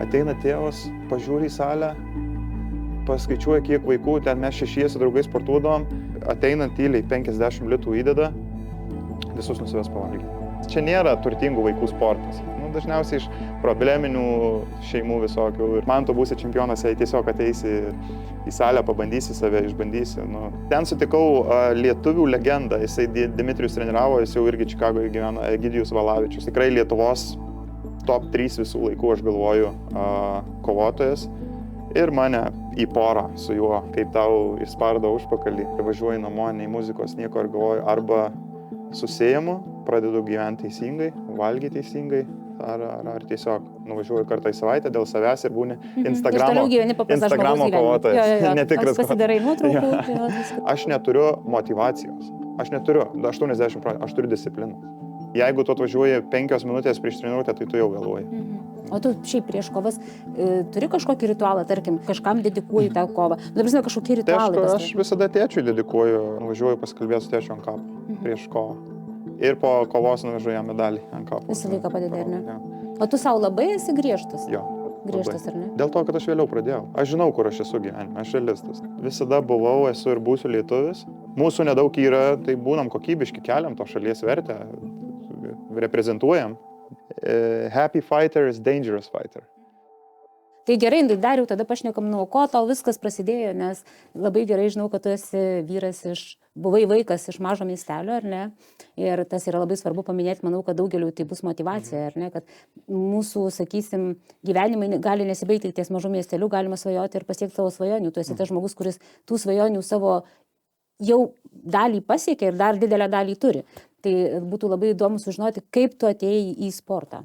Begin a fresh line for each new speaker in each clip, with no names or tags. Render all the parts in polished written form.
Ateina tėvas, pažiūri į salę, paskaičiuoja, kiek vaikų, ten mes 6 su draugais sportuodavom, ateinant tyliai 50 litų įdeda, visus nusives pavalgyti. Čia nėra turtingų vaikų sportas. Dažniausiai iš probleminių šeimų visokių. Ir man tu būsi čempionas, jei tiesiog ateisi į salę, pabandysi save, išbandysi. Ten sutikau lietuvių legendą, jisai Dmitrijus treniravo, jis jau irgi Čikagoje gyvena, Egidijus Valavičius. Tikrai Lietuvos top 3 visų laikų, aš galvoju, kovotojas. Ir mane į porą su juo, kaip tau išspardo užpakalį. Važiuoju namo, nei muzikos, nieko, ir galvoju, arba susėjimu, pradedu gyventi teisingai, valgyti teisingai, ar tiesiog nuvažiuoju kartą į savaitę dėl savęs ir būni Instagramo kovotojas, netikras kovotojas.
Pasidarai nuotraukų.
Aš neturiu motyvacijos, aš neturiu 80%, aš turiu discipliną. Jeigu tu atvažiuoji 5 minutės prieš treniruotę, tai tu jau vėluoji.
O tu šiaip prieš kovas turi kažkokį ritualą, tarkim, kažkam dedikuoji tą kovą? Dabar žinau, kažkokį ritualą.
Tai aš visada tėčiui dedikuoju, važiuoju pasikalbėti su tėčiu ant kapo prieš kovą. Ir po kovos nuvežu jam medalį ant kapo.
Visą laiką padeda, ar ne? Ja. O tu savo labai esi griežtas?
Jo.
Griežtas, ar ne?
Dėl to, kad aš vėliau pradėjau. Aš žinau, kur aš esu gyvenime, aš realistas. Visada buvau, esu ir būsiu lietuvis. Mūsų nedaug yra, tai būnam kokybiški, keliam to šalies vertę, reprezentuojam. Happy fighter is dangerous fighter.
Tai gerai, Dariau, tada pašnekam, nuo ko tau viskas prasidėjo, nes labai gerai žinau, kad tu esi vyras buvai vaikas iš mažo miestelio, ar ne? Ir tas yra labai svarbu paminėti, manau, kad daugeliu tai bus motyvacija, ar ne? Kad mūsų, sakysim, gyvenimai gali nesibaigti ties mažų miestelių, galima svajoti ir pasiekti savo svajonių. Tu esi tas žmogus, kuris tų svajonių savo jau dalį pasiekė ir dar didelę dalį turi. Tai būtų labai įdomu sužinoti, kaip tu atėjai į sportą.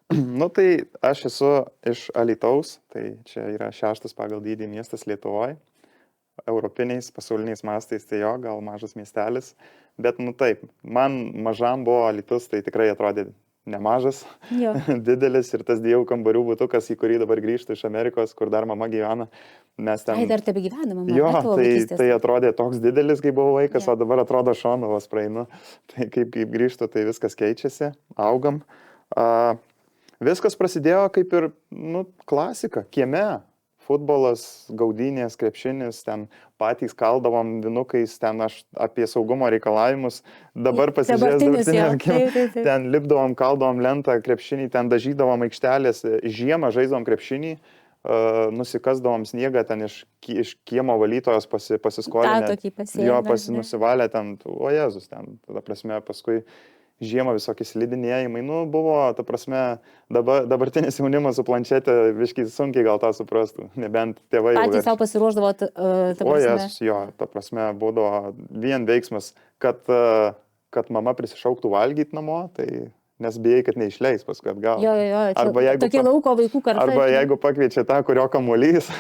Tai aš esu iš Alytaus, tai čia yra 6. pagal dydį miestas Lietuvoje. Europiniais, pasauliniais mastais, tai jo, gal mažas miestelis. Bet taip, man mažam buvo Alytus, tai tikrai atrodė nemažas, didelis ir tas 2 kambarių butukas, į kurį dabar grįžtu iš Amerikos, kur dar mama gyvena. Mes ten...
Ai, dar tebe gyvena mama.
Jo, tai atrodė toks didelis, kai buvau vaikas, o dabar atrodo Šonovas praeinu. Tai kaip grįžtu, tai viskas keičiasi, augam. Viskas prasidėjo kaip ir, klasika, kieme. Futbolas, gaudynės, krepšinis, ten patys kaldavom vinukais, ten aš apie saugumo reikalavimus. Dabar pasižiūrėjęs dabartinės, ten lipdavom, kaldavom lentą, krepšinį, ten dažydavom aikštelės, žiemą žaisdavom krepšinį, nusikasdavom sniegą, ten iš kiemo valytojos pasiskolinę. Jo, nusivalę ten, o Jėzus, ten, tada prasme, paskui žiemą visokie slidinėjimai, buvo, ta prasme, dabartinis jaunimas su planšetė viškai sunkiai gal tą suprastų, nebent tėvai.
Patys savo pasiruošdavo, ta prasme.
O Jėzus, jo, ta prasme, būdavo vien veiksmas, kad mama prisišauktų valgyti namo, tai nes bijai, kad neišleis paskui atgal.
Jo, tokie lauko vaikų kartai.
Arba jeigu pakviečia tą, kurio kamuolys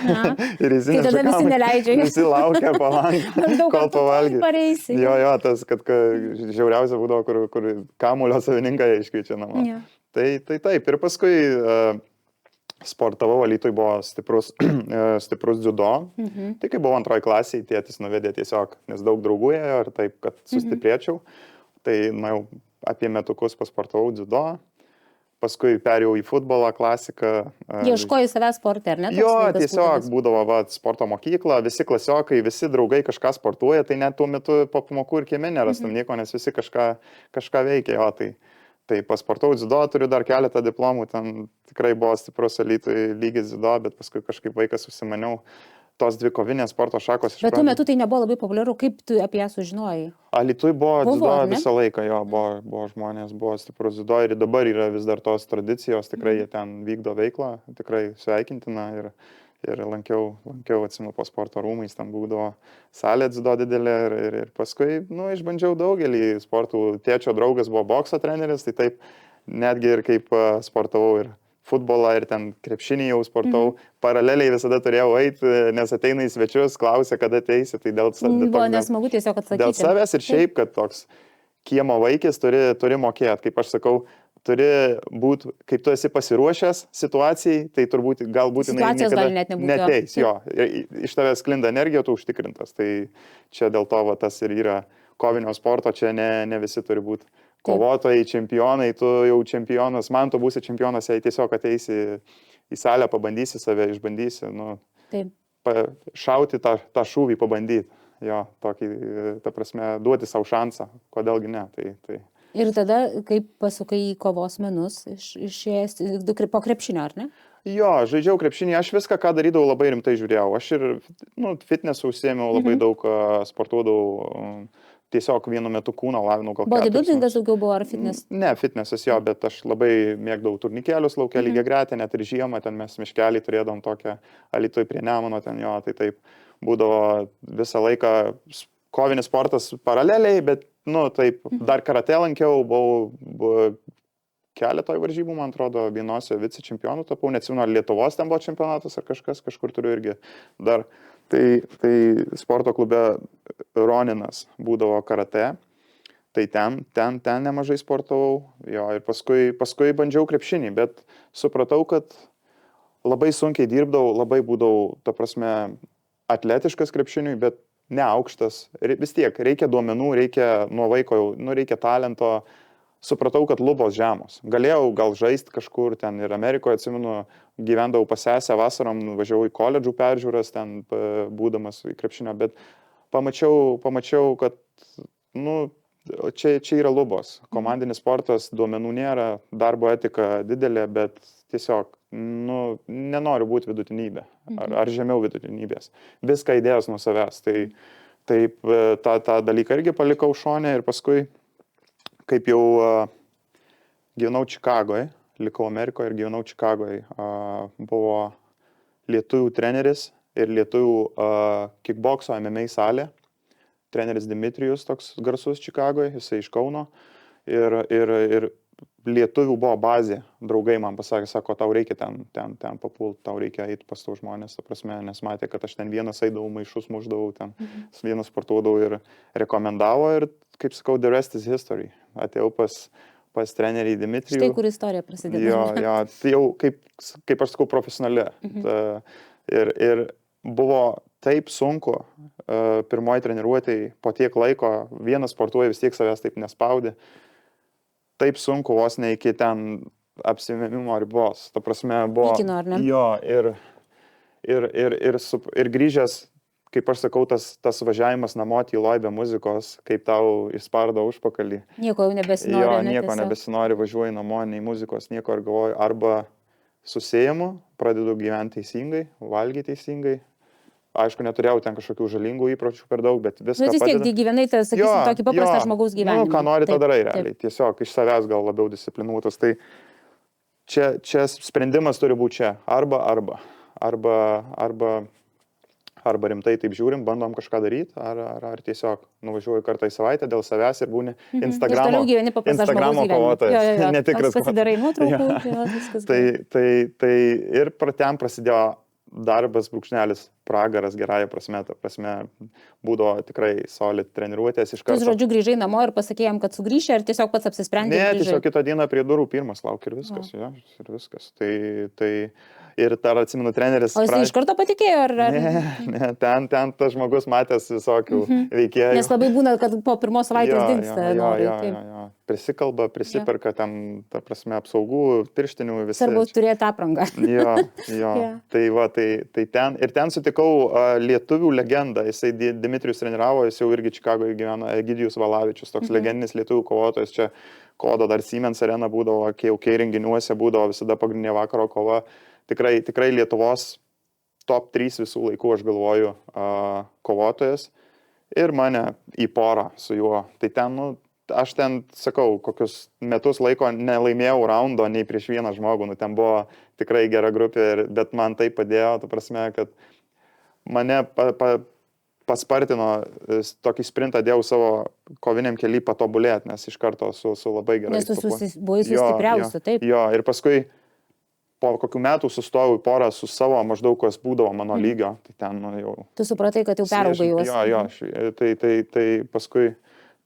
ir jis
tai tada visi neleidžia.
Visi laukia palangą, kol pavalgyti. Jo, tas, kad žiauriausia būdavo, kur kamulio savininkai iškviečia namo. Tai taip. Ir paskui sportavau, Alytui buvo stiprus dziudo. Tai kai buvau 2 klasėje, tėtis nuvedė tiesiog, nes daug draugų ėjo ir taip, kad sustiprėčiau. Tai jau apie metukus pasportavau dziudo, paskui perėjau į futbolą, klasiką.
Ieškojai savęs sporte, ar ne?
Jo, tiesiog būdavo sporto mokykla, visi klasiokai, visi draugai kažką sportuoja, tai net tuo metu po pamokų ir kieme nerastum nieko, nes visi kažką veikia. Jo, tai pasportavau dziudo, turiu dar keletą diplomų, ten tikrai buvo stiprus Alytui lygis dziudo, bet paskui kažkaip vaikas susimaniau. Tos 2 kovinės sporto šakos.
Bet tuo metu tai nebuvo labai populiaru, kaip tu apie ją sužinojai?
Alytui buvo dziudo visą laiką, jo, buvo žmonės, buvo stiprus dziudo ir dabar yra vis dar tos tradicijos, tikrai jie ten vykdo veiklą, tikrai sveikintina ir lankiau, atsimenu, po sporto rūmais, ten būdavo salė dziudo didelė ir paskui, išbandžiau daugelį sportų. Tėčio draugas buvo bokso treneris, tai taip netgi ir kaip sportavau ir futbolą ir ten krepšinį jau sportau. Paraleliai visada turėjau eiti, nes ateina į svečius, klausia, kada ateisi. Tai
buvo nesmagu tiesiog atsakyti.
Dėl savęs ir šiaip, kad toks kiemo vaikis turi mokėti, kaip aš sakau, turi būti, kaip tu esi pasiruošęs situacijai, tai turbūt galbūt
situacijos gali net nebūti.
Neteis, jo. Iš tavęs sklinda energija, tu užtikrintas. Tai čia dėl to tas ir yra kovinio sporto, čia ne visi turi būti kovotojai, čempionai, tu jau čempionas, man tu būsi čempionas, jei tiesiog ateisi į salę pabandysi save, išbandysi, nu,
Taip.
šauti tą šūvį pabandyti. Jo, tokį, ta prasme, duoti savo šansą, kodėlgi ne. Tai.
Ir tada, kaip pasukai į kovos menus, išėjęs po krepšinio, ar ne?
Jo, žaidžiau krepšinį, aš viską, ką darydavau, labai rimtai žiūrėjau. Aš ir fitnesą užsiėmiau, labai daug sportuodavau, tiesiog vienu metu kūną lavinau.
Bodybuildingas daugiau buvo ar fitness?
Ne, fitnessas jo, bet aš labai mėgdavau turnikėlius laukia lygiai gretę, net ir žiemą, ten mes miškelį turėdavom tokią Alytuje prie Nemuno, ten jo, tai taip būdavo visą laiką kovinis sportas paraleliai, bet, taip, dar karate lankiau, buvau keletoj varžybų, man atrodo, vienose vicečempionų tapau, neatsimenu, ar Lietuvos ten buvo čempionatas, ar kažkur turiu irgi dar. Tai sporto klube Roninas būdavo karate, tai ten nemažai sportavau, jo, ir paskui bandžiau krepšinį, bet supratau, kad labai sunkiai dirbdavau, labai būdavau, ta prasme, atletiškas krepšiniui, bet ne aukštas. Vis tiek, reikia duomenų, reikia nuo vaiko, reikia talento. Supratau, kad lubos žemos. Galėjau gal žaisti kažkur ten ir Amerikoje, atsimenu, gyvendavau pas sesę vasarom, važiavau į koledžų peržiūras ten būdamas į krepšinio, bet pamačiau, kad čia yra lubos. Komandinis sportas, duomenų nėra, darbo etika didelė, bet tiesiog nenoriu būti vidutinybė ar žemiau vidutinybės. Viską įdėjęs nuo savęs. Taip tą dalyką irgi palikau šone ir paskui, kaip jau gyvenau Čikagoje, likau Amerikoje ir gyvenau Čikagoje, buvo lietuvių treneris ir lietuvių kickbokso MMA salė. Treneris Dimitrijus, toks garsus Čikagoje, jisai iš Kauno. Ir lietuvių buvo bazė. Draugai man pasakė, sako, tau reikia ten papult, tau reikia eiti pas tų žmonės, ta prasme, nes matė, kad aš ten vienas eidavau, maišus muždavau, ten vienas sportuodavau ir rekomendavo ir, kaip sakau, the rest is history. Atėjau pas trenerį Dimitrijų.
Štai kur istorija prasidėjo.
Jo, tai jau, kaip aš sakau, profesionali. Ir buvo taip sunku pirmoji treniruotėj, po tiek laiko, vienas sportuoja, vis tiek savęs taip nespaudė. Taip sunku vos ne iki ten apsimėmimo ribos. Ta prasme, buvo...
Pykino, ar ne?
Jo, ir grįžęs, kaip aš sakau, tas važiavimas namo tyloj be muzikos, kaip tau įspardo užpakalį.
Nieko jau nebesinori.
Jo, nieko nebesinori, važiuoji namo, nei muzikos, nieko, ir galvoju, arba susėjimu, pradedu gyventi teisingai, valgyti teisingai. Aišku, neturėjau ten kažkokių žalingų įpročių per daug, bet viską
vis tiek gyvenai, sakysim, tokį paprastą žmogaus gyvenimą.
Ką nori, tą darai realiai. Tiesiog iš savęs gal labiau disciplinuotas. Tai čia sprendimas turi būti čia. Arba rimtai taip žiūrim, bandom kažką daryti, ar tiesiog nuvažiuoju kartą į savaitę dėl savęs ir būni Instagramo kovotojas. Netikras kovotojas.
Pasidarai nuotraukų, viskas.
Tai ir ten prasidėjo darbas, brūkšnelis, pragaras, gerąją prasme, ta prasme, būdavo tikrai solid treniruotės iš karto.
Tu, žodžiu, grįžai namo ir pasakėjom, kad sugrįši, ar tiesiog pats apsisprendė?
Ne, tiesiog kitą dieną prie durų pirmas laukia ir viskas, jo, ir viskas. Tai ir dar atsimenu treneris...
O jis iš karto patikėjo, ar...
Ne, ten tas žmogus matęs visokių veikėjų.
Nes labai būna, kad po pirmos savaitės dingsta.
Jo. Prisikalba, prisiperka tam, ta prasme, apsaugų, pirštinių visi.
Svarbu turėti aprangą.
Jo. Tai va, tai ten. Ir ten sutikau lietuvių legendą. Jisai Dimitrijus treniravo, jis jau irgi Čikagoje gyveno, Egidijus Valavičius, toks legendinis lietuvių kovotojas. Čia kodo dar Siemens arena būdavo, KOK renginiuose būdavo visada pagrindinė vakaro kova. Tikrai Lietuvos top 3 visų laikų, aš galvoju, kovotojas. Ir mane į porą su juo. Tai ten, aš ten, sakau, kokius metus laiko nelaimėjau raundo nei prieš vieną žmogų. Ten buvo tikrai gera grupė, bet man tai padėjo, ta prasme, kad mane paspartino, tokį sprintą dėjau savo koviniam kely patobulėti, nes iš karto su labai gerai.
Nes tu buvai sustipriausiu, taip.
Jo, ir paskui po kokių metų sustojau į porą su savo maždaug, kas būdavo mano lygio. Tai ten jau...
Tu supratai, kad jau peraugai juos.
Jo, tai paskui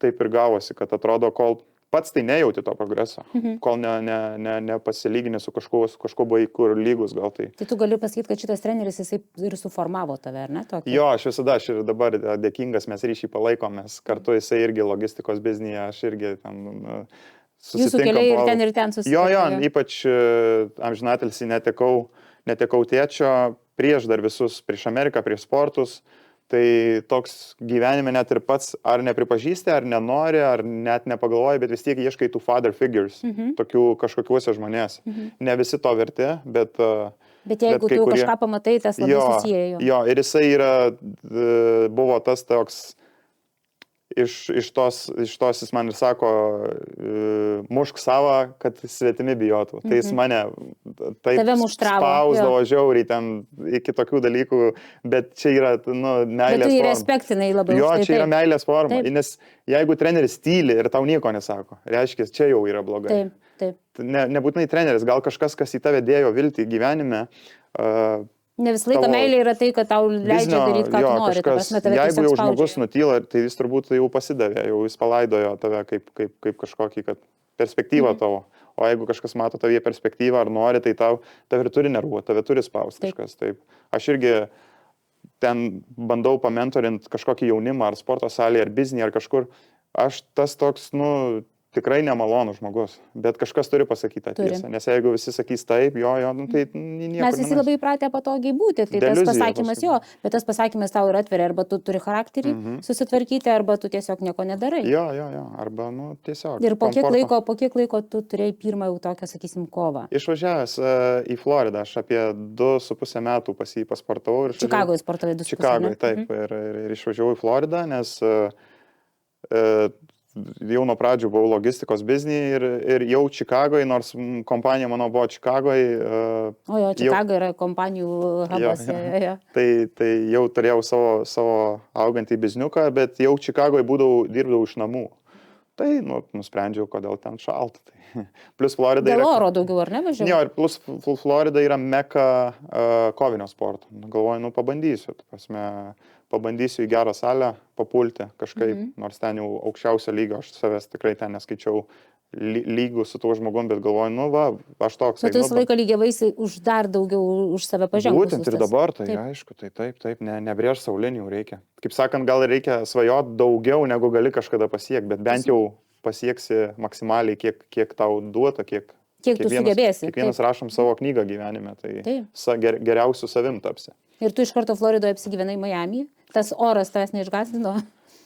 taip ir gavosi, kad atrodo, kol pats tai nejauti to progreso, kol nepasilyginė su kažkuo buvai kur lygus gal tai. Tai
tu gali pasakyti, kad šitas treneris jisai ir suformavo tave, ar ne? Tokį?
Jo, aš ir dabar dėkingas, mes ryšį palaikom, mes kartu jisai irgi logistikos biznyje, aš irgi ten...
Jūsų keliai ir ten susitikė.
Jo, ypač amžinatilsį netekau netekau tėčio prieš dar visus, prieš Ameriką, prieš sportus. Tai toks gyvenime net ir pats ar nepripažįsti, ar nenori, ar net nepagalvoji, bet vis tiek ieškai tų father figures, tokių kažkokiuose žmonės. Ne visi to verti, bet...
Bet jeigu tu kažką pamatai, tas labai susijėjo.
Jo, ir jisai buvo tas toks... Iš tos jis man ir sako, mušk savo, kad svetimi bijotų. Tai jis mane taip spausdavo žiauriai ten iki tokių dalykų, bet čia yra meilės forma.
Bet tai respektinai labai.
Jo, čia yra meilės forma, nes jeigu treneris tyli ir tau nieko nesako, reiškia, čia jau yra blogai.
Taip.
Nebūtinai treneris, gal kažkas, kas į tave dėjo viltį gyvenime,
ne visą laiką meilė yra tai, kad tau leidžia daryti, ką tu nori.
Jeigu jau žmogus nutyla, tai jis turbūt jau pasidavė, jau jis palaidojo tave kaip kažkokį perspektyvą tavo. O jeigu kažkas mato tavyje perspektyvą ar nori, tai tave ir turi nervuoti, tave turi spausti kažkas. Taip. Aš irgi ten bandau pamentorint kažkokį jaunimą ar sporto salėje, ar biznį, ar kažkur. Aš tas toks, tikrai nemalonus žmogus, bet kažkas turi pasakyti tą tiesą, nes jeigu visi sakys taip, tai nieko.
Mes visi labai pratę patogiai būti, tai tas pasakymas bet tas pasakymas tau ir atveria, arba tu turi charakterį susitvarkyti, arba tu tiesiog nieko nedarai.
Jo, arba tiesiog.
Ir po kiek laiko tu turėjai pirmą jau tokią, sakysim, kovą?
Išvažiavęs į Floridą, aš apie 2,5 metų pas jį pasportavau.
Čikagoje sportavai 2,5 metų.
Čikagoje, taip, ir išvažiavau į Floridą, nes jau nuo pradžių buvau logistikos biznį ir jau Čikagoje, nors kompanija mano buvo Čikagoje.
Čikaga yra kompanijų hubas.
Tai jau turėjau savo augantį bizniuką, bet jau Čikagoje dirbdavau iš namų. Tai nusprendžiau, kodėl ten šalta. Plus Florida
dėl oro daugiau, ar ne važiavau?
Jo, ir plus Florida yra meka kovinio sporto. Galvoju, pabandysiu. Pabandysiu į gerą salę papulti kažkaip, nors ten jau aukščiausio lygio, aš savęs tikrai ten neskaičiau lygų su tuo žmogum, bet galvoju, aš toks.
Bet tu visą laiką lygiavaisi už dar daugiau už save pažengus.
Būtent ir dabar, tai aišku, taip, nebrėž saulinijų reikia. Kaip sakant, gal reikia svajoti daugiau, negu gali kažkada pasiekti, bet bent jau pasieksi maksimaliai, kiek tau duota, kiek
tu sugebėsi.
Kiekvienas rašom savo knygą gyvenime, tai geriausiu savim tapsi.
Ir tu iš karto Floridoje apsigyvenai Miami, tas oras tavęs neišgąsdino?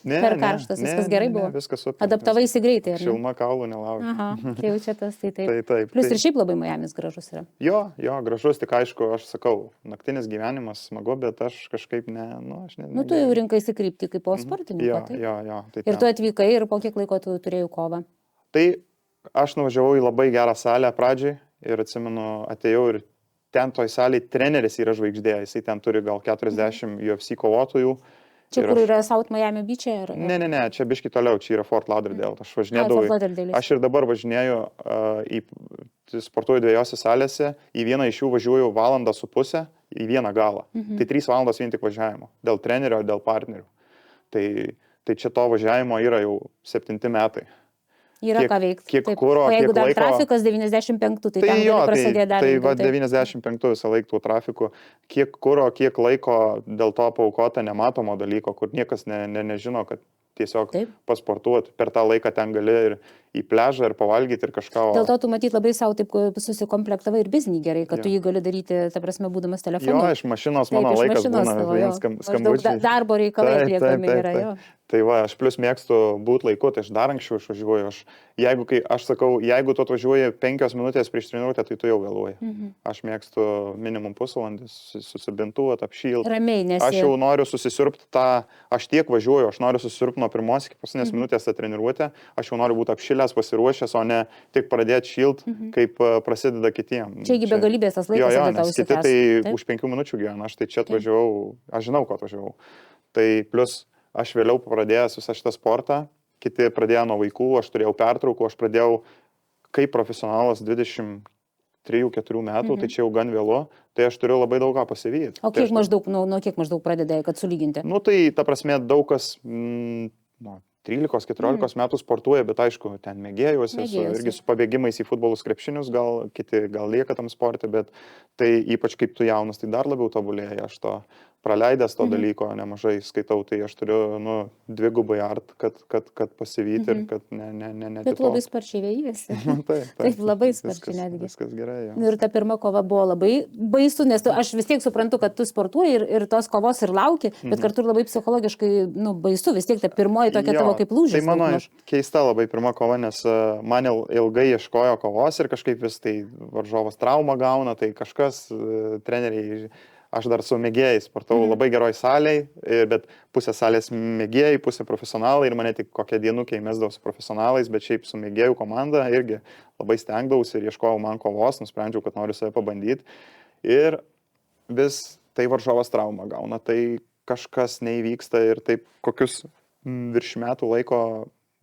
Per karštas, viskas gerai buvo?
Viskas super.
Adaptavaisi greitai, ar ne?
Šiluma kaulų nelaukia.
Aha, tai jau čia tas, tai taip.
Taip.
Plus ir šiaip labai Miamis gražus yra.
Jo, gražus, tik aišku, aš sakau, naktinis gyvenimas smagu, bet aš kažkaip aš ne.
Tu jau rinkaisi kryptį kaip po sportininko, taip?
Jo.
Ir tu atvykai ir po kiek laiko tu turėjai kovą?
Tai aš nuvažiavau į labai gerą salę pradžiai ir atsimenu, atėjau ir ten toj salėje treneris yra žvaigždė, jisai ten turi gal 40 UFC kovotojų.
Čia kur yra South Miami Beach'e?
Ne, čia biški toliau, čia yra Fort Lauderdale. Aš važinėdavau, aš ir dabar važinėju, sportuoju 2 salėse, į vieną iš jų važiuoju 1,5 valandą į vieną galą. Tai 3 valandos vien tik važiavimo, dėl trenerio, dėl partnerių. Tai čia to važiavimo yra jau 7 metai.
Yra ką veikti.
Kiek kuro,
o jeigu
kiek
dar
laiko...
trafikas 95, tai ten gali prasidėti dar.
Tai 95 visą laiką tų trafikų. Kiek kuro, kiek laiko dėl to paaukota nematomo dalyko, kur niekas nežino, kad tiesiog pasportuoti. Per tą laiką ten gali ir į pležą, ir pavalgyti, ir kažką.
Dėl to tu matyt labai savo taip susikomplektavai ir biznį gerai, kad tu jį gali daryti, ta prasme, būdamas telefonu.
Jo, iš mašinos mano laikas būna skambučiai.
Darbo reikalai atliekami yra, jo.
Tai aš plus mėgstu būti laiku, tai aš dar anksčiau išvažiuoju. Jeigu tu atvažiuoji 5 minutės prieš treniruotę, tai tu jau vėluoji. Aš mėgstu minimum pusvalandį susibintuot, apšylt.
Ramiai, nes
aš jau noriu susisiurbti aš tiek važiuoju, aš noriu susisiurbti nuo pirmos iki paskutinės minutės tą treniruotę, aš jau noriu būti apšilęs, pasiruošęs, o ne tik pradėti šilt, kaip prasideda kitiem.
Čiagi begalybės tas laikas.
Jo, nes kiti tai už 5 minučių gyvena, aš tai čia atvažiavau, aš žinau, ko atvažiavau. Tai plus aš vėliau pradėjęs visą šitą sportą, kiti pradėjo nuo vaikų, aš turėjau pertraukų, aš pradėjau kaip profesionalas 23-4 metų, tai čia jau gan vėlu, tai aš turiu labai daug ką pasivyti.
O kiek nuo kiek maždaug pradedai, kad sulyginti?
Tai ta prasme daug kas 13-14 metų sportuoja, bet aišku, ten mėgėjuosi, irgi su pabėgimais į futbolus krepšinius, kiti gal lieka tam sporte, bet tai ypač kaip tu jaunas, tai dar labiau tobulėja, aš to praleidęs to dalyko nemažai skaitau, tai aš turiu, nu, dvigubai art, kad pasivyti ir kad ne.
Bet labai sparčiai vėjasi. Taip, labai sparčiai netgi.
Viskas gerai. Jo.
Ir ta pirma kova buvo labai baisu, nes aš vis tiek suprantu, kad tu sportuoji ir tos kovos ir lauki, bet kartu ir labai psichologiškai, nu, baisu, vis tiek ta pirmoji tokia tavo kaip lūžis.
Tai mano keista labai pirma kova, nes man ilgai ieškojo kovos ir kažkaip vis tai varžovas traumą gauna, tai kažkas treneriai. Aš dar su mėgėjai sportavau labai geroj salėj, bet pusė salės mėgėjai, pusė profesionalai ir mane tik kokią dienukę įmesdavau su profesionalais, bet šiaip su mėgėjų komanda irgi labai stengdavausi ir ieškojau man kovos, nusprendžiau, kad noriu save pabandyti. Ir vis tai varžovas traumą gauna, tai kažkas neįvyksta ir taip kokius virš metų laiko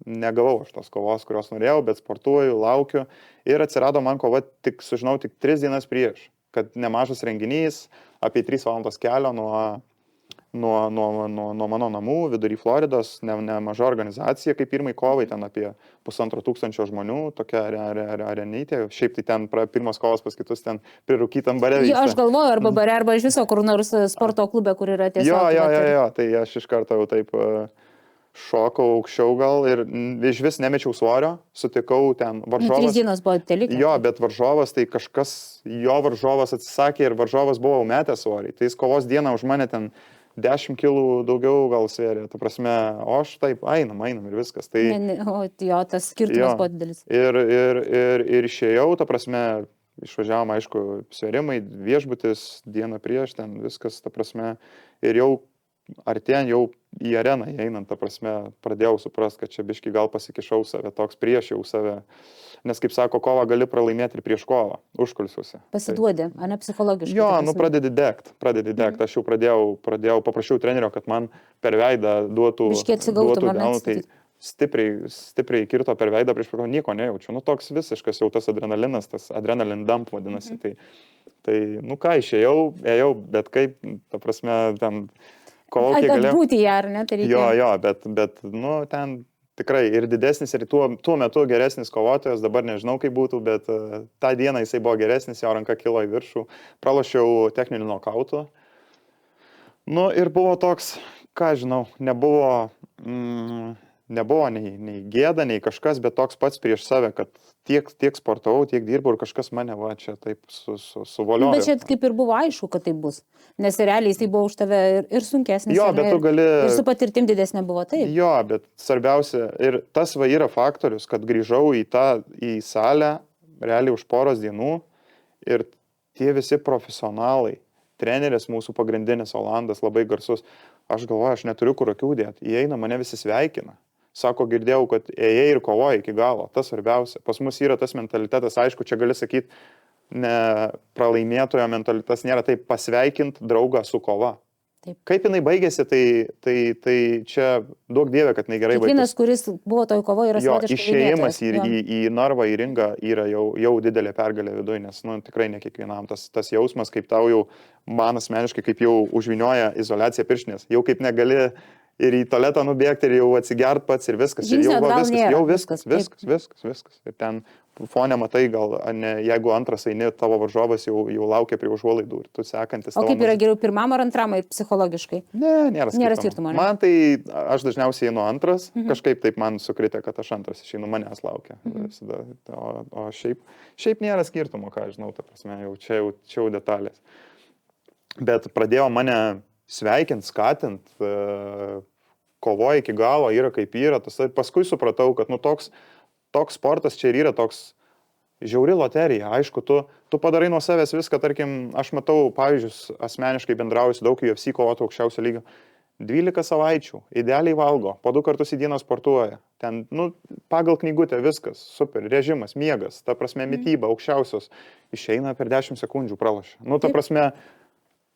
negavau aš tos kovos, kurios norėjau, bet sportuoju, laukiu ir atsirado man kova, sužinau, tik 3 dienas prieš, kad nemažas renginys, apie 3 valandos kelio nuo mano namų, vidury Floridos, nemaža organizacija, kaip pirmai kovai, ten apie 1500 žmonių, tokia arenytė, šiaip tai ten pirmas kovas pas kitus ten prirūkytam bare vyksta.
Jo, aš galvoju, arba bare, arba iš viso kur nors sporto klube, kur yra tiesiog.
Jo, tai aš iš karto jau taip šokau aukščiau gal ir iš vis nemečiau svorio, sutikau ten varžovas.
3 dienos buvo telikas.
Jo, bet varžovas, tai kažkas, jo varžovas atsisakė ir varžovas buvo metęs svorį. Tai jis kovos dieną už mane ten 10 kilų daugiau gal svėrė. Ta prasme, o aš taip einam ir viskas. Tai,
jo, tas skirtumas buvo didelis.
Ir išėjau, ta prasme, išvažiavom, aišku, svėrimai, viešbutis, dieną prieš, ten viskas, ta prasme, ir jau ar ten jau į areną einant, ta prasme, pradėjau suprast, kad čia biški gal pasikišau save, toks prieš jau save, nes, kaip sako, kovą gali pralaimėti ir prieš kovą, užkulisiuose.
Pasiduodi, ar ne psichologiškai?
Jo, nu pradedi degt, aš jau pradėjau, paprašiau trenerio, kad man per veidą duotų delnų, tai stipriai kirto per veidą prieš kovą, nieko nejaučiu, nu toks visiškas jau tas adrenalinas, tas adrenalin dump vadinasi, tai, nu ką, ėjau, bet kaip, ta prasme, ten
Atbūti ją, ar ne?
Jo, bet, nu, ten tikrai ir didesnis, ir tuo metu geresnis kovotojas, dabar nežinau, kaip būtų, bet tą dieną jisai buvo geresnis, jo ranka kilo į viršų, pralošiau techninių nokautų. Nu, ir buvo toks, ką žinau, nebuvo nei gėda, nei kažkas, bet toks pats prieš save, kad tiek sportavau, tiek dirbau ir kažkas mane va čia taip suvoliojo.
Bet čia kaip ir buvo aišku, kad tai bus, nes realiai jisai buvo už tave ir sunkesnis,
jo, bet tu gali...
ir su patirtim didesnė buvo, taip.
Jo, bet svarbiausia, ir tas va yra faktorius, kad grįžau į salę realiai už poros dienų ir tie visi profesionalai, treneris mūsų pagrindinis Olandas, labai garsus, aš galvoju, aš neturiu kur akių dėti, įeina, mane visi sveikina. Sako, girdėjau, kad ėjai ir kovoji iki galo, tas svarbiausia. Pas mus yra tas mentalitetas, aišku, čia gali sakyti, ne pralaimėtojo mentalitetas nėra taip pasveikint draugą su kova. Taip. Kaip jinai baigėsi, tai čia duok dievė, kad jinai gerai baigėsi.
Kiekvienas, kuris buvo toj kovoje, yra savotiškai
išėjimas į narvą, į ringą yra jau didelė pergalė viduje, nes nu, tikrai ne kiekvienam tas jausmas, kaip tau jau, man asmeniškai, kaip jau užvinioja izoliacija pirštinės, jau kaip negali ir į tualetą nubėgti, ir jau atsigert pats, ir viskas. Ir jau viskas. Ir ten fone matai, gal, ne, jeigu antras eini, tavo varžovas jau laukia prie užuolaidų ir tu sekantis.
O kaip yra geriau pirmam ar antram psichologiškai?
Ne, nėra skirtumo. Man tai, aš dažniausiai einu antras, kažkaip taip man sukritė, kad aš antras išeinu, manęs laukia. O šiaip nėra skirtumo, ką žinau, ta prasme, čia jau detalės. Bet pradėjo mane sveikint, skatint, kovoja iki galo, yra kaip yra. Paskui supratau, kad nu, toks sportas čia ir yra toks žiauri loterija. Aišku, tu padarai nuo savęs viską, tarkim, aš matau, pavyzdžius, asmeniškai bendrauju su daug UFC kovotojų aukščiausio lygio. 12 savaičių, idealiai valgo, po 2 kartus į dieną sportuoja. Ten, nu, pagal knygutę viskas, super, režimas, miegas, ta prasme, mityba, aukščiausios, išeina per 10 sekundžių pralošia. Nu, ta prasme,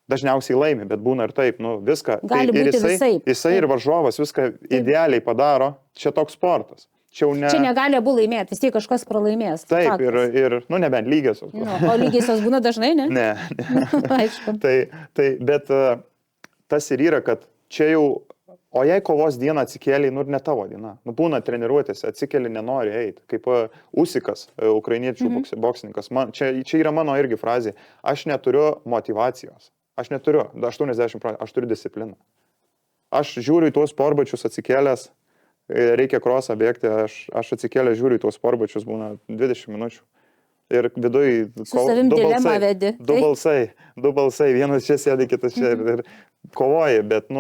dažniausiai laimi, bet būna ir taip, nu, viską.
Gali būti visaip.
Jisai ir varžovas viską idealiai padaro, čia toks sportas. Čia
negali abu laimėti, vis tiek kažkas pralaimės.
Taip, ir nu, nebent lygiosios.
O lygiosios būna dažnai, ne?
Ne.
Aišku.
Bet tas ir yra, kad čia jau, o jei kovos dieną atsikėlė, nu ir ne tavo diena. Nu, būna treniruotėse, atsikėlė, nenori eiti. Kaip Usikas, ukrainiečių boksininkas. Čia yra mano irgi frazė. Aš neturiu motyvacijos. Aš neturiu 80%, aš turiu discipliną. Aš žiūriu į tuos sportbačius atsikėlęs, reikia krosą bėgti, aš atsikėlęs žiūriu į tuos sportbačius, būna 20 minučių. Ir viduj du balsai, vienas čia sėdi, kitas čia ir kovoji, bet,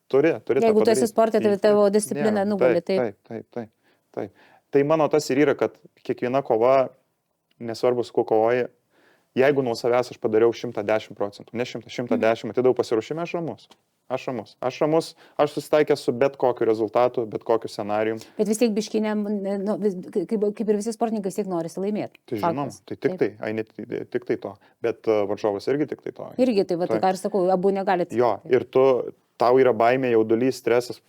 turi.
Jeigu tu esi sporte, tai tavo disciplina nugali.
Taip. Tai mano tas ir yra, kad kiekviena kova, nesvarbu, su kuo kovoji, jeigu nuo savęs aš padariau 110%, ne 110, atidau pasiruošimą, aš ramus, aš susitaikęs su bet kokiu rezultatu, bet kokiu scenarijum.
Bet vis tiek biškinė, kaip ir visi sportininkai, vis tiek norisi laimėti.
Tai žinom, tai tik tai to, bet varžovas irgi tik tai to.
Irgi tai, ką ir sakau, abu negalite.
Jo, ir tau yra baimė, jaudulys, stresas.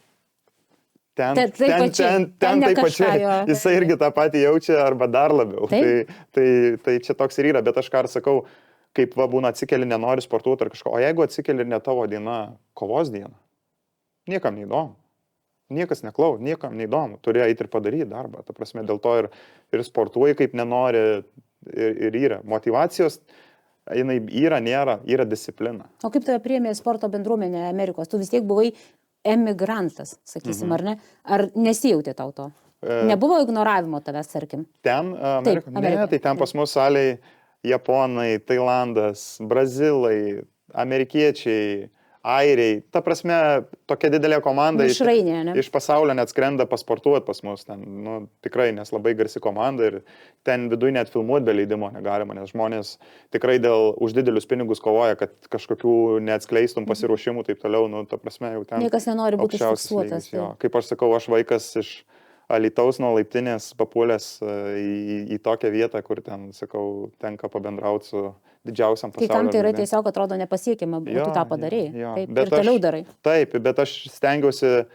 Ten taip pačiai, jisai irgi tą patį jaučia arba dar labiau. Tai čia toks ir yra, bet aš ką ir sakau, kaip būna atsikeli, nenori sportuoti ar kažko, o jeigu atsikeli ir ne tavo diena, kovos diena, niekam neįdomu. Niekas neklaus, niekam neįdomu, turi eiti ir padaryti darbą. Ta prasme, dėl to ir sportuoji kaip nenori ir yra. Motyvacijos, jinai nėra disciplina.
O kaip tave priėmė sporto bendruomenė Amerikos? Tu vis tiek buvai emigrantas, sakysim, ar ne? Ar nesijautė tau to? Nebuvo ignoravimo tavęs, tarkim?
Ten, Amerikoje? Ne, tai ten pas mus saliai japonai, Tailandas, brazilai, amerikiečiai, airiai. Ta prasme, tokia didelė komanda iš pasaulio net skrenda pasportuoti pas mus. Ten, tikrai, nes labai garsi komanda ir ten viduje net filmuoti be leidimo negalima, nes žmonės tikrai už didelius pinigus kovoja, kad kažkokių neatskleistum pasiruošimų, taip toliau. Ta prasme, jau ten
niekas nenori būti užfiksuotas.
Kaip aš sakau, aš vaikas iš Alytaus nuo laiptinės papuolęs į tokią vietą, kur ten, sakau, tenka pabendrauti su didžiausiam pasauliu.
Kai kam tai yra tiesiog atrodo nepasiekiama, tu tą padarėjai. Ir toliau darai.
Taip, bet aš stengiausi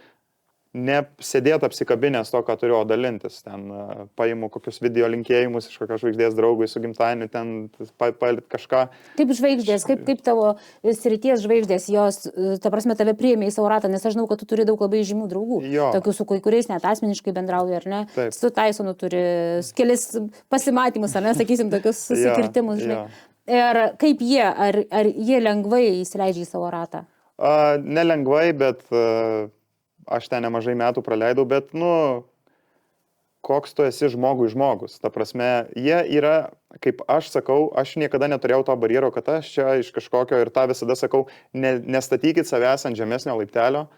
nesėdėti apsikabinęs to, ką turiu, o dalintis. Ten paimu kokius video linkėjimus iš kokios žvaigždės draugui su gimtadieniu, ten kažką.
Kaip žvaigždės, kaip tavo srities žvaigždės, jos, ta prasme, tave priėmė į savo ratą, nes aš žinau, kad tu turi daug labai žymių draugų. Tokių, su kuriais net asmeniškai bendrauji, ar ne?
Taip.
Su Tysonu turi kelis pasimatymus, ar ne, sakysim, tokius susikirtimus, žinai. Ir kaip jie, ar jie lengvai įsileidžia į savo ratą?
Nelengvai, bet aš ten nemažai metų praleidau, bet, koks tu esi žmogus. Ta prasme, jie yra, kaip aš sakau, aš niekada neturėjau to barjero, kad aš čia iš kažkokio ir tą visada sakau, nestatykit savęs ant žemesnio laiptelio,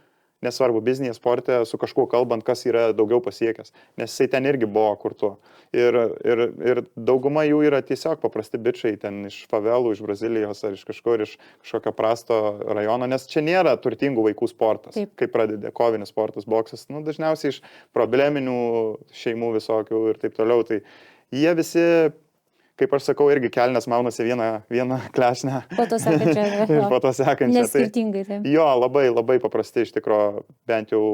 nesvarbu, biznėje, sporte, su kažkuo kalbant, kas yra daugiau pasiekęs, nes jisai ten irgi buvo kur tu. Ir dauguma jų yra tiesiog paprasti bičiai ten iš favelų, iš Brazilijos ar iš kažkur, iš kažkokio prasto rajono, nes čia nėra turtingų vaikų sportas, kaip pradedė kovinis sportas, boksas, dažniausiai iš probleminių šeimų visokių ir taip toliau. Tai jie visi, kaip aš sakau, irgi kelnes maunasi vieną klešnę.
Po to sekančią.
Ir po to sekančią.
Neskirtingai, taip.
Jo, labai paprastai iš tikro, bent jau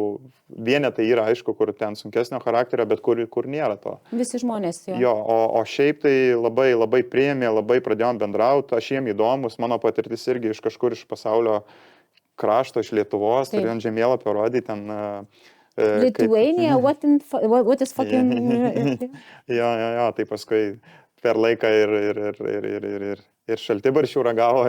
vienetai yra, aišku, kur ten sunkesnio charakterio, bet kur nėra to.
Visi žmonės jo.
Jo, o šiaip tai labai priėmė, labai pradėjom bendrauti, aš jiem įdomus, mano patirtis irgi iš kažkur iš pasaulio krašto, iš Lietuvos, turėjom žemėlapio rodyti ten.
Lithuania, what is fucking...
Jo, tai paskui per laiką ir šaltibarščių ragavo.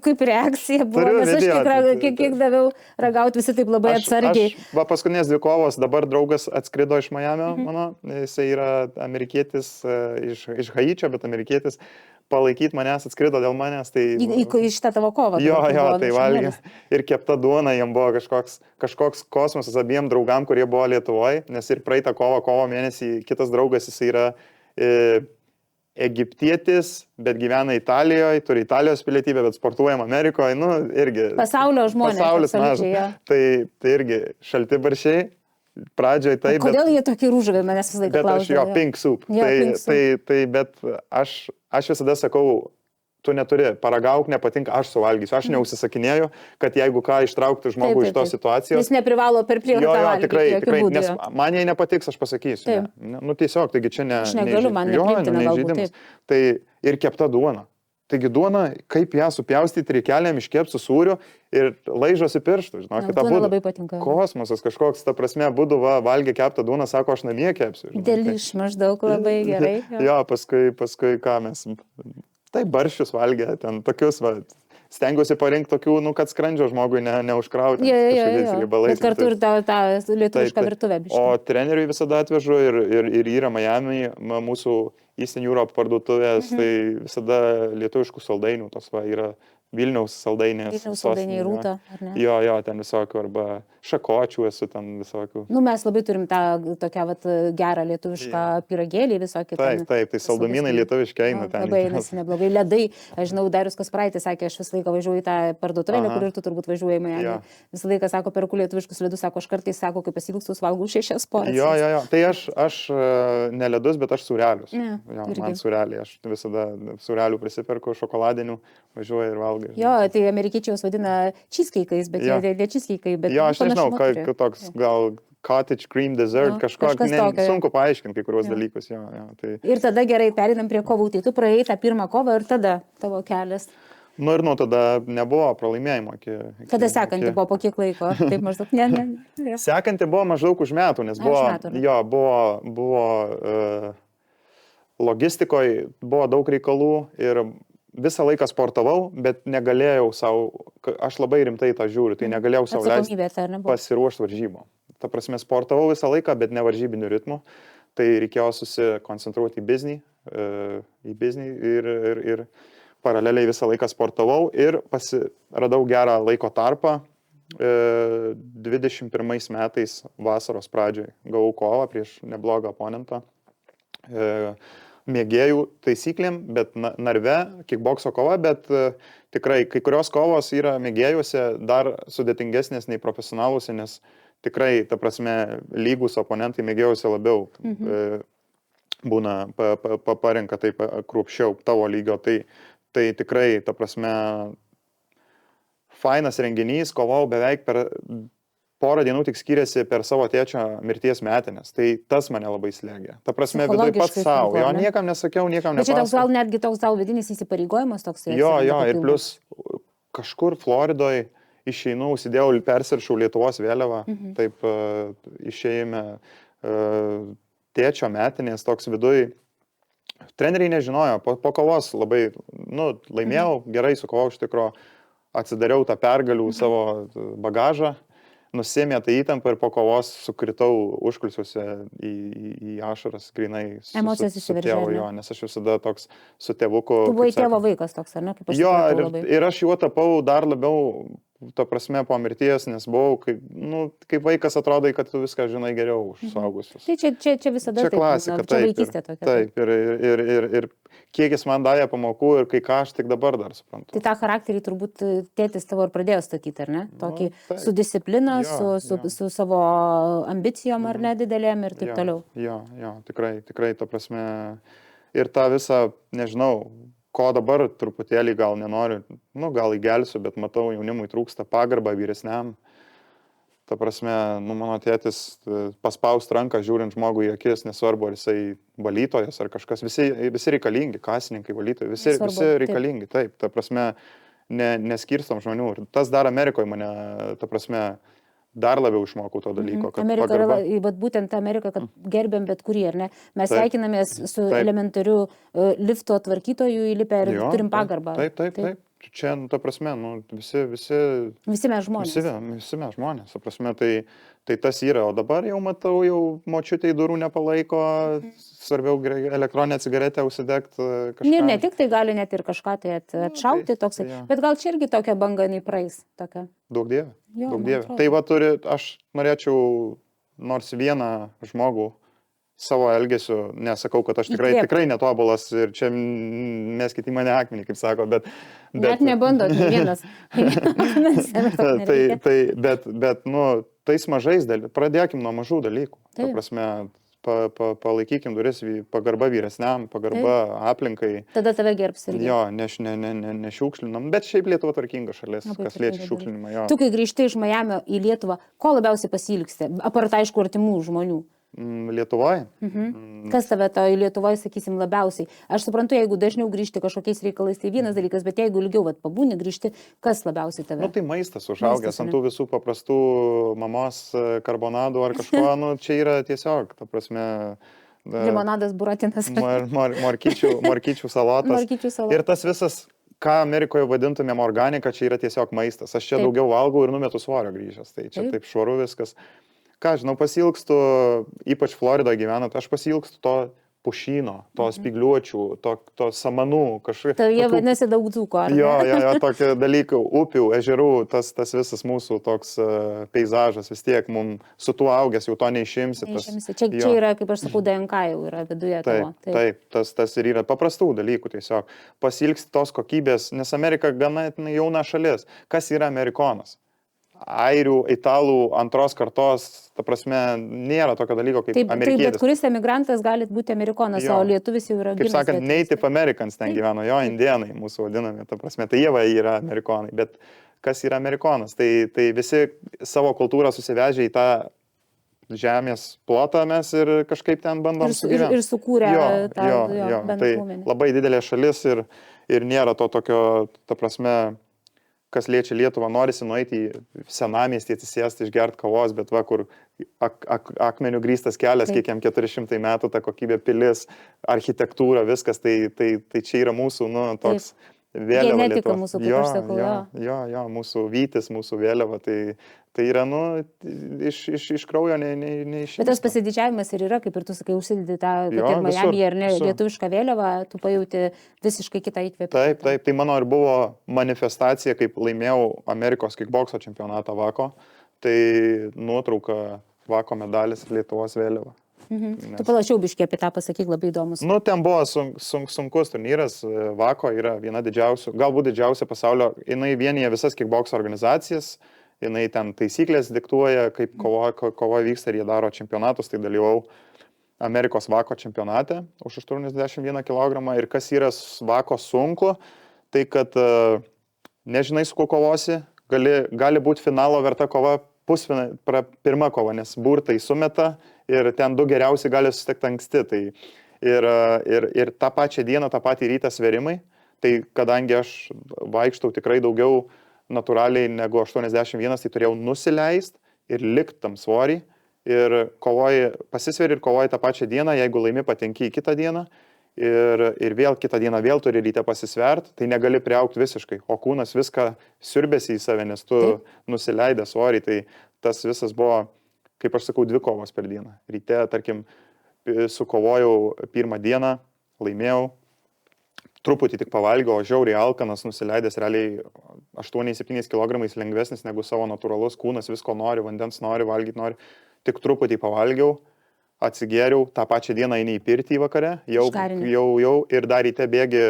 Kaip reakcija buvo, nes aš kiek daviau ragauti, visi taip labai atsargiai.
Paskutinės 2 kovos, dabar draugas atskrido iš Majamio, mano, jisai yra amerikietis, iš Haičio, bet amerikietis, palaikyti manęs, atskrido dėl manęs. Tai...
Į šitą tavo kovą.
Jo, tai valgė. Ir kepta duona, jiem buvo kažkoks kosmosas abiem draugam, kurie buvo Lietuvoje, nes ir praeitą kovo mėnesį kitas draugas, jisai yra egiptietis, bet gyvena Italijoje, turi Italijos pilietybę, bet sportuojam Amerikoje, irgi.
Pasaulio žmonės.
Pasaulis mažas. Tai irgi šaltibarščiai, pradžioje taip.
Kodėl jie tokie rūžavė, manęs visą laiką klausė?
Bet pink soup. Bet aš visada sakau, tu neturi, paragauk, nepatinka, aš suvalgysiu. Aš neužsisakinėju, kad jeigu ką ištraukti žmogų iš tos situacijos.
Jis neprivalo per prievartą valgyti.
Tikrai, nes man jei nepatiks, aš pasakysiu. Tiesiog, taigi čia ne...
Aš negaliu, man nepriimtina galbūt taip.
Tai ir kepta duona. Taigi duona, kaip ją supjaustyti, reikelėm iškepti su sūriu ir laižosi pirštų.
Duona labai patinka.
Kosmosas kažkoks, ta prasme, būdu valgė keptą duoną, sako, aš namie kepsiu.
Deliš maždaug labai gerai.
Jo, paskui ką mes... Tai barščius valgė, ten tokius, stengiuosi parinkti tokių, kad skrandžio žmogui neužkrauti kažkokiais riebalais.
Bet kartu ir tą lietuvišką virtuvę biškį.
O treneriui visada atvežu ir yra Miami, mūsų Eastern Europe parduotuvės, tai visada lietuviškų saldainių, tos yra Vilniaus saldainės.
Vilniaus saldainiai Rūta, ar ne?
Jo, ten visokių, arba šakočių esu ten visokių.
Mes labai turim tą tokią gerą lietuvišką pyragėlį visokį.
Taip, tai saldumynai lietuviškai eina ten.
Labai einasi neblogai. Ledai, aš žinau, Darius Kasparaitis sakė, aš visą laiką važiuoju į tą parduotuvėlę, kur ir tu turbūt važiuoji į Miami. Visą laiką sako, perku lietuviškus ledus, sako, aš kartais sako, kai pasilgstu, valgau 6 porcijas.
Jo. Tai aš ne ledus, bet aš sūrelius. Man sūreliai, aš visada sūrelių prisiperku, šokoladinių, važiuoju ir valgau.
Jo, tai amerikiečiai juos vadina cheesecake'ais, bet jie ne cheesecake, bet
jo, aš nežinau, toks gal cottage cream dessert, kažkoks sunku paaiškinti kai kuriuos dalykus. Tai...
Ir tada gerai, perinam prie kovų, tai tu praėjai tą pirmą kovą ir tada tavo kelias.
Ir nuo tada nebuvo pralaimėjimo.
Kada sekanti buvo po kiek laiko? Taip maždaug, ne.
Sekanti buvo maždaug už metų, nes buvo logistikoje, buvo daug reikalų ir visą laiką sportavau, bet negalėjau savo, aš labai rimtai tą žiūriu, tai negalėjau savo leisti pasiruošti varžybom. Ta prasme, sportavau visą laiką, bet ne varžybiniu ritmu, tai reikėjo susikoncentruoti į biznį ir paraleliai visą laiką sportavau ir radau gerą laiko tarpą. 21 metais vasaros pradžioj gavau kovą prieš neblogą oponentą. Mėgėjų taisyklėm, bet narve, kickbokso kova, bet tikrai kai kurios kovos yra mėgėjuose dar sudėtingesnės nei profesionaluose, nes tikrai, ta prasme, lygus oponentai mėgėjuose labiau būna parenka taip kruopščiau tavo lygio, tai tikrai, ta prasme, fainas renginys, kovau beveik per porą dienų tik skiriasi per savo tėčio mirties metinės. Tai tas mane labai slėgė. Ta prasme, viduje pats savo. Jo, niekam nesakiau, niekam nepasakau.
Bet čia toks gal netgi toks gal vidinis įsipareigojimas toks.
Jo, ir plus kažkur Floridoje išeinu, užsidėjau, persiršau Lietuvos vėliavą. Taip išėjome tėčio metinės, toks viduje. Treneriai nežinojo, po kovos labai, laimėjau, gerai sukovau iš tikro, atsidariau tą pergalių savo bagažą. Nusėmė tą įtampą ir po kovos sukritau užkulisiuose į ašaras, grinai
Emocijos įsiveržė,
jo, nes aš visada toks su tėvuku.
Tu buvai tėvo vaikas toks, ar ne?
Jo, ir aš juo tapau dar labiau, ta prasme, po mirties, nes buvau, kaip vaikas atrodai, kad tu viską žinai geriau už suaugusius.
Tai čia visada
čia klasika,
čia vaikystė tokia.
Taip, ir kiek jis man davė pamokų ir kai ką aš tik dabar dar suprantu.
Tai tą charakterį turbūt tėtis tavo ir pradėjo statyti, ar ne? Tokį su disciplina, su savo ambicijom ar ne didelėm ir taip toliau.
Jo, tikrai, ta prasme. Ir tą visą, nežinau, ko dabar truputėlį gal nenoriu, gal įgelsiu, bet matau, jaunimui trūksta pagarbą vyresniam. Ta prasme, mano tėtis paspaust ranką, žiūrint žmogui į akis, nesvarbu, ar jisai valytojas ar kažkas, visi reikalingi, kasininkai, valytojai, visi reikalingi, taip, ta prasme, neskirstom žmonių. Ir tas dar Amerikoje mane, ta prasme, dar labiau išmokau to dalyko.
Bet būtent Amerika, kad gerbėm bet kurį, ar ne? Mes sveikinamės su elementariu lifto tvarkytoju įlipę ir turim pagarbą.
Taip. Čia, ta prasme, visi
mes žmonės.
Visi mes žmonės, ta prasme, tai tas yra. O dabar jau matau, jau močiutė į durų nepalaiko, svarbiau elektroninę cigaretę užsidegti kažką.
Ne tik tai gali net ir kažką tai atšauti toksai, bet gal čia irgi tokia banga nepraeis.
Daug dievė. Tai aš norėčiau nors vieną žmogų savo elgesiu, nesakau, kad aš tikrai netobulas ir čia meskit į mane akmenį, kaip sako, bet...
Net nebando, vienas.
Bet, tais mažais dalykais, pradėkim nuo mažų dalykų. Ta prasme, palaikykim duris, pagarba vyresniam, pagarba aplinkai.
Tada tave gerbs irgi.
Jo, nešiukšlinam, bet šiaip Lietuva tvarkinga šalis, kas liečia šiukšlinimą.
Tu, kai grįžti iš Majamio į Lietuvą, ko labiausiai pasilgsti? Apart, aišku, artimų žmonių.
Lietuvoje?
Kas tave to į Lietuvoje, sakysim, labiausiai? Aš suprantu, jeigu dažniau grįžti kažkokiais reikalais, tai vienas dalykas, bet jeigu ilgiau pabūni grįžti, kas labiausiai tave?
Tai maistas užaugęs ant tų visų paprastų mamos karbonadų ar kažko, čia yra tiesiog, ta prasme...
Limonadas, buratinas.
Morkyčių salotas. Ir tas visas ką Amerikoje vadintumėm organika, čia yra tiesiog maistas. Aš čia
Taip.
daugiau valgau ir numetu svorio grįžęs. Tai čia taip švaru viskas. Ką žinau, pasilgstu, ypač Floridoje gyvenant, aš pasilgstu to pušyno, to spygliuočių, to samanų, kažkaip.
Tai jie vadinasi daug dzūko, ar ne?
Jo, tokie dalykai, upių, ežerų, tas visas mūsų toks peizažas vis tiek, mums su tuo augęs jau to neišimsi.
Čia yra, kaip aš sakau, DNK jau yra viduje tavo.
Taip, tas ir yra paprastų dalykų tiesiog. Pasilgsti tos kokybės, nes Amerika gana jauna šalis. Kas yra amerikonas? Airių, italų, antros kartos, ta prasme, nėra tokio dalyko kaip amerikietis.
Taip, bet kuris emigrantas gali būti amerikonas, o lietuvis jau yra
gimęs. Kaip sakant, native Americans ten gyveno, jo, indienai mūsų vadinami, ta prasme, tai jie yra amerikonai, bet kas yra amerikonas? Tai visi savo kultūrą susivežė į tą žemės plotą mes ir kažkaip ten bandom sugyventi.
Ir sukūrė tą
Tai
bendruomenę.
labai didelė šalis ir nėra to tokio, ta prasme, kas liečia Lietuvą, norisi nueiti į senamiestį, atsisėsti, išgerti kavos, bet va, kur akmenių grįstas kelias, kiek jam 400 metų, ta kokybė pilis, architektūra, viskas, tai čia yra mūsų, toks vėliava.
Genetika mūsų, kaip aš sakau.
Jo, mūsų vytis, mūsų vėliava, tai yra, iš kraujo neišimta.
Bet tas pasididžiavimas ir yra, kaip ir tu sakai, užsidedi tą, kad ir Miami, ar ne, lietuvišką vėliavą, tu pajauti visiškai kitą įkvėpimą.
Taip, tai mano ir buvo manifestacija, kaip laimėjau Amerikos kickbokso čempionatą Vako, tai nuotrauka Vako medalis Lietuvos vėliava.
Tu palačiau biškį apie tą pasakyk, labai įdomus.
Ten buvo sunkus turnyras, Vako yra viena didžiausių, galbūt didžiausia pasaulio, jinai vienyje visas kickbokso organizacijas, jinai ten taisyklės diktuoja, kaip kova vyksta ir jie daro čempionatus, tai dalyvau Amerikos Vako čempionate už 81 kg ir kas yra Vako sunku, tai kad nežinai su kuo kovosi, gali būti finalo verta kova, pirma kova, nes burtai sumeta ir ten du geriausi gali susitikti anksti. Tai ir tą pačią dieną, tą patį rytą sverimai, tai kadangi aš vaikštau tikrai daugiau natūraliai negu 81, tai turėjau nusileist ir likt tam svorį ir pasisveri ir kovoji tą pačią dieną, jeigu laimi patenki į kitą dieną ir vėl kitą dieną vėl turi ryte pasisvert, tai negali priaugti visiškai, o kūnas viską siurbėsi į save, nes tu nusileidė svorį, tai tas visas buvo, kaip aš sakau, 2 kovos per dieną. Ryte, tarkim, sukovojau pirmą dieną, laimėjau, truputį tik pavalgiau, o žiauriai alkanas, nusileidęs realiai 8-7 kg lengvesnis negu savo natūralus kūnas, visko nori, vandens nori, valgyti nori, tik truputį pavalgiau, atsigėriau, tą pačią dieną eini į pirtį vakare, jau ir dar ryte bėgi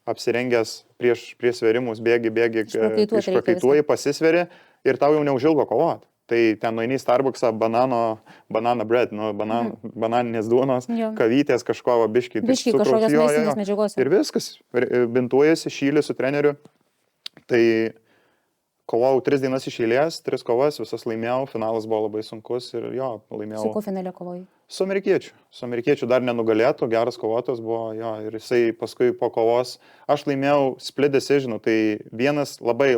apsirengęs prieš sverimus, bėgi, išprakaituoji, pasisveri ir tau jau neužilgo kovoti. Tai ten nueini į Starbucksą, banana bread, bananinės duonos, kavytės, kažko, biškį
kažkokios maistinės medžiagos.
Ir viskas, bintuojasi, šyli su treneriu. Tai kovau 3 dienas iš eilės, 3 kovas, visas laimėjau, finalas buvo labai sunkus ir laimėjau.
Su kuo finale kovojai?
Su amerikiečiu. Su amerikiečiu dar nenugalėtų, geras kovotojas buvo, ir jisai paskui po kovos, aš laimėjau split decision, tai vienas labai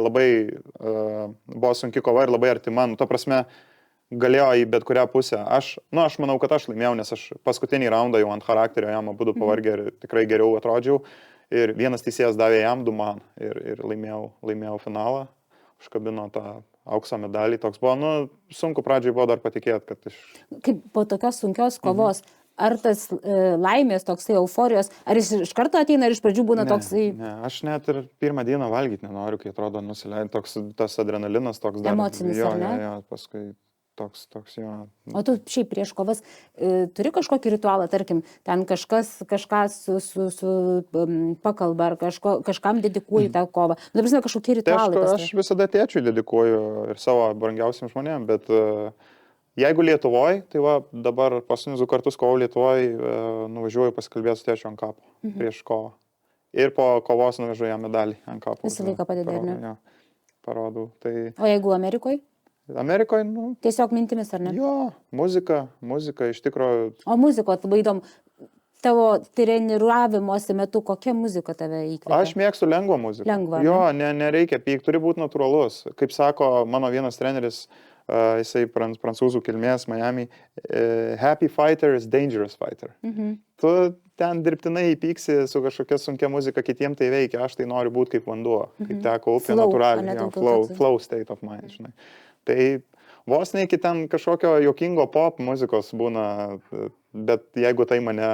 buvo sunki kova ir labai artima, ta prasme, galėjo į bet kurią pusę. Aš manau, kad aš laimėjau, nes aš paskutinį raundą jau ant charakterio jam abudu pavargė ir tikrai geriau atrodžiau. Ir vienas teisėjas davė jam 2 man ir laimėjau finalą, užkabino tą aukso medalį, toks buvo, sunku pradžiai buvo dar patikėti, kad
Kaip po tokios sunkios kovos, ar tas laimės, toksai euforijos, ar jis iš karto ateina ir iš pradžių būna toksai...
Ne, aš net ir pirmą dieną valgyti nenoriu, kai atrodo nusileidai, tas adrenalinas toks dar...
Emocinis, ar ne?
Jo, paskui toks, jo.
O tu šiaip prieš kovas turi kažkokį ritualą, tarkim, ten kažką pakalba, ar kažkam dedikuoji tą kovą. Dabar žinau, kažkokie ritualai.
Aš visada tėčiui dedikuoju ir savo brangiausiam žmonėm, bet jeigu Lietuvoje, tai dabar paskutinius 2 kartus kovau Lietuvoje, nuvažiuoju pasikalbėti su tėčiu ant kapo prieš kovą. Ir po kovos nuvažiuoju jam medalį ant kapo.
Visą laiką padeda, ar ne?
Jo, parodau.
O jeigu Amerikoje?
Amerikoje,
Tiesiog mintimis, ar ne?
Jo, muzika iš tikrųjų.
O muziko, labai įdomu, tavo treniravimosi metu, kokia muzika tave įkvėpia?
Aš mėgstu lengvą muziką.
Lengvą.
Jo, nereikia pykt, turi būti natūralus. Kaip sako mano vienas treneris, jisai prancūzų kilmės Miami, happy fighter is dangerous fighter. ten dirbtinai įpyksi su kažkokia sunkia muzika, kitiem tai veikia, aš tai noriu būti kaip vanduo, kaip teko upė natūraliai, flow state of mind, žinai. Tai vos ne iki ten kažkokio juokingo pop muzikos būna, bet jeigu tai mane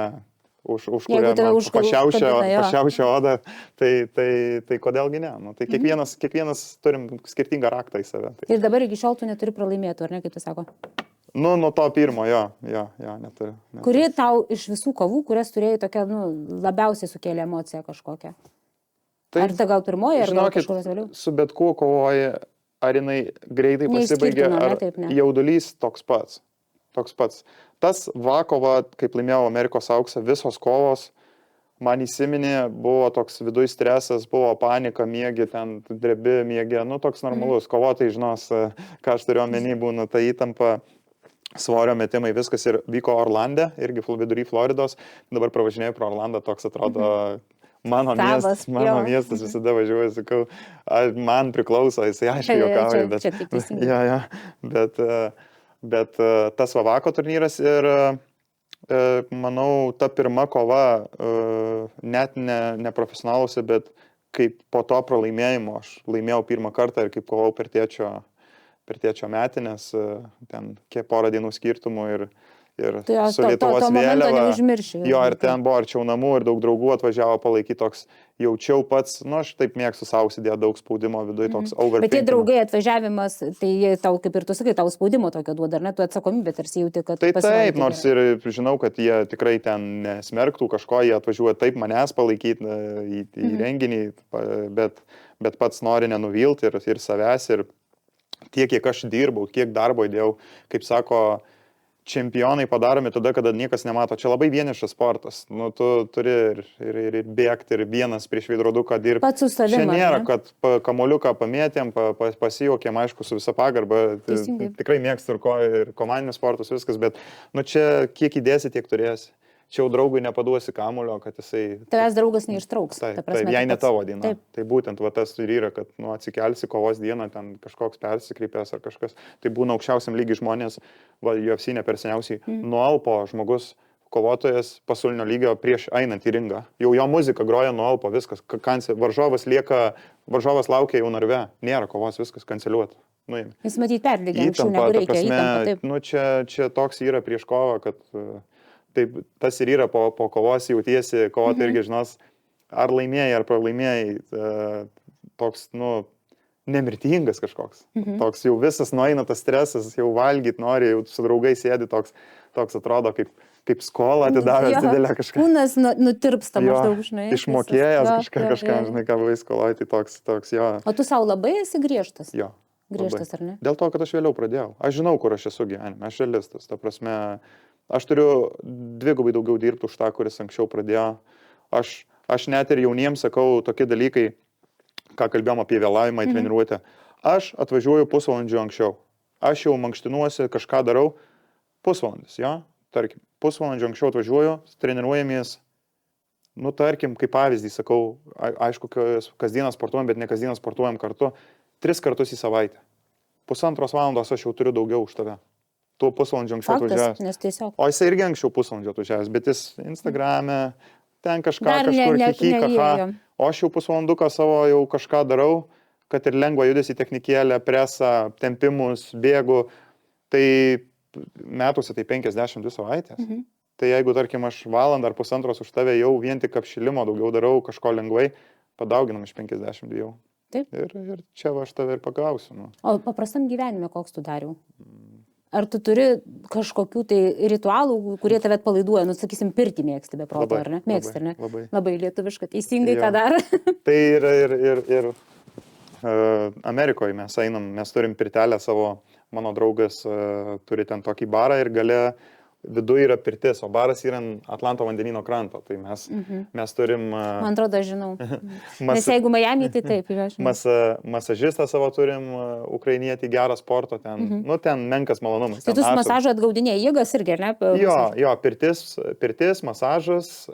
užkuria pašiaušia odą, tai kodėlgi ne? Nu, tai kiekvienas turim skirtingą raktą į save. Tai.
Ir dabar iki šiol tu neturi pralaimėtų, ar ne, kaip tu sako?
Nu, nuo to pirmo, neturiu.
Kuri tau iš visų kovų, kurias turėjai tokia, labiausiai sukėlė emociją kažkokią? Tai, ar ta gal pirmoji, ar gal kažkokios vėliau?
Su bet kuo kovoji, ar jinai greitai pasibaigia, ar jaudulys toks pats. Tas vakova, kaip laimėjau Amerikos auksą, visos kovos man įsiminė, buvo toks viduj stresas, buvo panika, miegi, ten drebi, miegi, toks normalus. Kovotai žinos, ką aš turiu omeny, būna ta įtampa, svorio metimai, viskas ir vyko Orlande, irgi vidury Floridos. Dabar pravažinėjau pro Orlandą, toks atrodo mano miestas, visada važiuoju, sakau, man priklauso, jisai aiškiai juokauja, bet tas Vavako turnyras ir manau, ta pirma kova net ne profesionaluose, bet kaip po to pralaimėjimo, aš laimėjau pirmą kartą ir kaip kovau per tėčio metinės, ten porą dienų skirtumų ir su Lietuvos vėliava. Jo, ir ten buvo arčiau namų ir daug draugų atvažiavo palaikyti, toks jaučiau pats, aš taip mėgstu sau įsidėti daug spaudimo viduje, toks overthinking.
Bet tie draugai atvažiavimas, tai tau, kaip ir tu sakai, tau spaudimo tokio duoda, ar ne, tu atsakomybė tarsi jauti, kad...
Tai taip, nors ir žinau, kad jie tikrai ten nesmerktų kažko, jie atvažiuoja taip manęs palaikyti į renginį, bet pats nori nenuvilti ir savęs, ir tiek, kiek aš dirbau, kiek darbo įdėjau, kaip sako, čempionai padaromi tada, kada niekas nemato. Čia labai vienišas sportas. Tu turi ir bėgti, ir vienas prieš veidroduką dirbti.
Pats su savimi.
Čia nėra, kad kamuoliuką pamėtėm, pasijuokėm, aišku, su visą pagarbą. Tikrai mėgstu ir komandinius sportus, viskas, bet čia kiek įdėsi, tiek turėsi. Čia jau draugui nepaduosi kamulio, kad jisai...
Tavęs draugas neištrauks.
Taip, jei ne tavo diena. Tai būtent tas ir yra, kad atsikelsi kovos dieną, ten kažkoks persikreipęs ar kažkas. Tai būna aukščiausiam lygiai žmonės, UFC ne per seniausiai, nuo Alpo žmogus, kovotojas pasaulinio lygio prieš einant į ringą. Jau jo muzika groja nuo Alpo, viskas. Varžovas laukia jau narve. Nėra kovos, viskas kanceliuota.
Jis matyt perdegė anksčiau, negu reikia įtampą.
Čia toks yra prieš kovą, kad... Taip, tas ir yra po kovos jautiesi, kovotai irgi žinos, ar laimėjai, ar pralaimėjai, toks, nemirtingas kažkoks. Toks jau visas nueina tas stresas, jau valgyt nori, jau su draugai sėdi, toks atrodo kaip skolą atidavęs didelę kažką.
Kūnas nutirpsta maždaug, žinai.
Išmokėjęs kažką, žinai, ką buvai skoloj, tai toks jo.
O tu savo labai esi griežtas?
Jo.
Griežtas, ar ne?
Dėl to, kad aš vėliau pradėjau. Aš žinau, kur aš esu gyvenime, aš realistas, ta prasme... Aš turiu dvigubai daugiau dirbti už tą, kuris anksčiau pradėjo. Aš net ir jauniems sakau tokie dalykai, ką kalbėjom apie vėlavimą į treniruotę. Aš atvažiuoju pusvalandžiu anksčiau. Aš jau mankštinuosi, kažką darau pusvalandis, tarkim. Pusvalandžiu anksčiau atvažiuoju, treniruojamės, tarkim, kaip pavyzdį sakau, aišku, kasdieną sportuojam, bet ne kasdieną sportuojam kartu, 3 kartus į savaitę. 1,5 valandos aš jau turiu daugiau už tave. Tu pusvalandžio anksčiau atvažiavęs. O jisai irgi anksčiau pusvalandžio atvažiavęs, bet jis Instagrame, ten kažką kažkur o aš jau pusvalanduką savo jau kažką darau, kad ir lengva judesi technikėlę, presą, tempimus, bėgu, tai metuose tai 52 savaitės. Tai jeigu, tarkim, aš valandą ar pusantros už tave jau vien tik apšilimo daugiau darau, kažko lengvai, padauginam iš 52.
Taip.
Ir čia aš tave ir pagausiu.
O paprastam gyvenime koks tu dariau? Ar tu turi kažkokių tai ritualų, kurie tave atpalaiduoja, sakysim, pirtį mėgsti be proto, ar ne? Mėgsti, ar ne? Labai lietuviška, teisingai, ką daro.
Tai ir Amerikoje mes einam, mes turim pirtelę savo, mano draugas turi ten tokį barą ir gale viduje yra pirtis, o baras yra ant Atlanto vandenyno kranto, tai mes turim...
Man atrodo, žinau. Nes jeigu Miami, tai taip, aš žinau.
Masažistą savo turim, ukrainietį, gerą sporto, ten menkas malonumas.
Tai tu su masažu atgaudinėjai jėgas irgi, ar ne?
Jo, pirtis, masažas,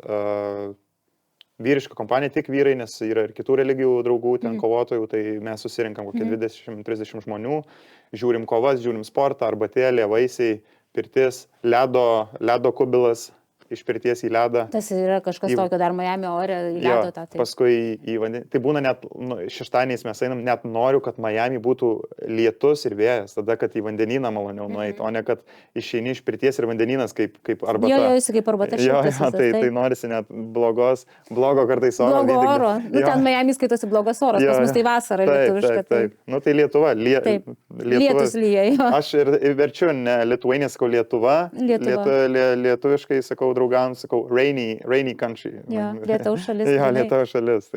vyriška kompanija, tik vyrai, nes yra ir kitų religijų draugų, ten kovotojų, tai mes susirinkam kokie 20-30 žmonių, žiūrim kovas, žiūrim sportą, arbatėlė, vaisiai, pirtis, ledo kubilas, iš pirties į ledą.
Tas yra kažkas tokio dar Miami ore, ledo tą.
Paskui į vandenį. Tai būna net, šeštadieniais mes einam, net noriu, kad Miami būtų lietus ir vėjas, tada, kad į vandenyną maloniau nueiti, o ne kad išeini iš pirties ir vandenynas kaip arbata.
Jo, kaip arbata šiltas.
Tai norisi net blogo kartais oro.
Blogo oro. Ten Miami skaitosi blogas oras, pas mus tai vasara lietuviška.
Taip. Nu tai Lietuva.
Lietus lyja, jo.
Aš ir verčiu, ne Lietuvainė, sakau Lietuva. Lietuviškai sakau draugams, sakau rainy country.
Jo, lietaus šalis.
Jo, lietaus šalis.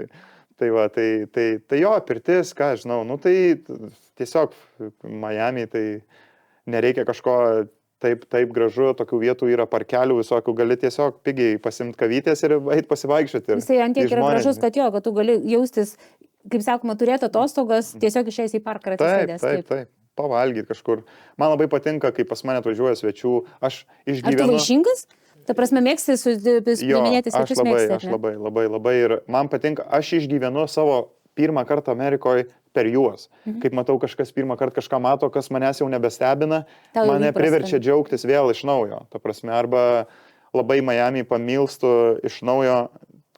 Tai jo, pirtis, ką žinau, nu tai tiesiog Miami, tai nereikia kažko taip gražu, tokių vietų yra parkelių visokių, gali tiesiog pigiai pasimti kavytės ir eit pasivaikščioti.
Jisai ant tiek yra gražus, kad jo, kad tu gali jaustis, kaip sakoma, turėti atostogas, tiesiog išeisi į parką ir atsisėdęs.
Taip. Pavalgyti kažkur. Man labai patinka, kai pas mane atvažiuoja svečių, aš išgyvenu.
Ar tu vaišingas? Ta prasme, mėgsti priminėti svečius mėgsti?
Aš labai ir man patinka, aš išgyvenu savo pirmą kartą Amerikoje per juos. Kaip matau, kažkas pirmą kartą kažką mato, kas manęs jau nebestebina, mane priverčia džiaugtis vėl iš naujo. Ta prasme, arba labai Miami pamilstu iš naujo,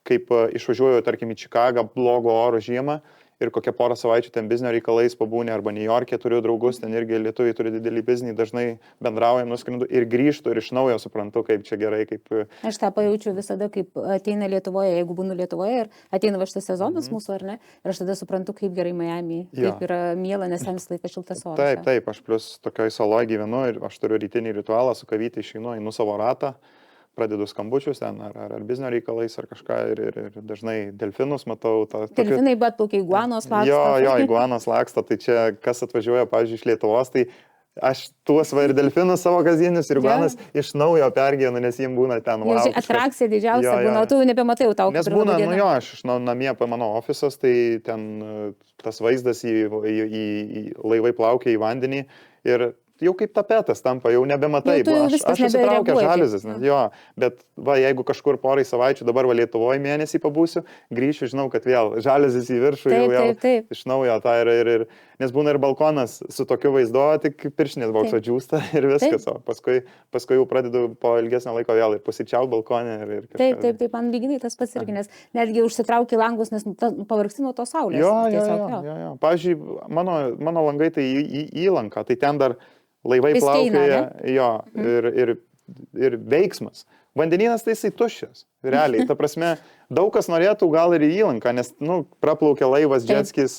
kaip išvažiuoju, tarkim, į Čikagą, blogo oro žiemą. Ir kokią porą savaičių ten biznio reikalais pabūnė, arba New York'e turiu draugus, ten irgi lietuviai turi didelį biznį, dažnai bendraujam, nuskrendu ir grįžtu ir iš naujo suprantu, kaip čia gerai, kaip...
Aš tą pajaučiu visada, kaip ateina Lietuvoje, jeigu būnu Lietuvoje ir ateina va šitas sezonas mūsų, ar ne, ir aš tada suprantu, kaip gerai Miami, kaip yra miela, nes ten visą laiką šiltas oras.
Taip, aš plus tokioj saloje gyvenu ir aš turiu rytinį ritualą, su kavytė išeinu, einu savo ratą. Pradedu skambučius ten, ar biznio reikalais, ar kažką, ir dažnai delfinus matau.
Delfinai, bet plaukia iguanos laksto.
Jo, iguanos laksto, tai čia kas atvažiuoja, pavyzdžiui, iš Lietuvos, tai aš tuos va ir delfinus savo kasdienius ir iguanas iš naujo pergyvenu, nes jiems būna ten wow.
Atrakcija didžiausia būna, tu nebematai jau tau.
Nes būna, aš namie mano ofisas, tai ten tas vaizdas į laivai plaukia į vandenį ir jau kaip tapetas tampa, jau nebematai. Aš susitraukia žaliuzės, bet va, jeigu kažkur porai savaičių, dabar va Lietuvoje mėnesį pabūsiu, grįšiu, žinau, kad vėl žaliuzės į viršų,
taip.
Iš naujo tą nes būna ir balkonas su tokiu vaizdu, tik pirštinės balso džiūsta ir viskas, o paskui jau pradedu po ilgesnio laiko vėl ir pasičiaut balkonę.
Taip, man lyginai tas pats irgi, nes netgi užsitrauki langus, nes pavargsti nuo to saulės.
Jo. Pavyzdžiui, mano langai tai įlanka, tai ten dar laivai plaukioja, ir veiksmas. Vandenynas tai jisai tuščias, realiai. Ta prasme, daug kas norėtų gal ir į įlanką, nes, praplaukia laivas, džetskis,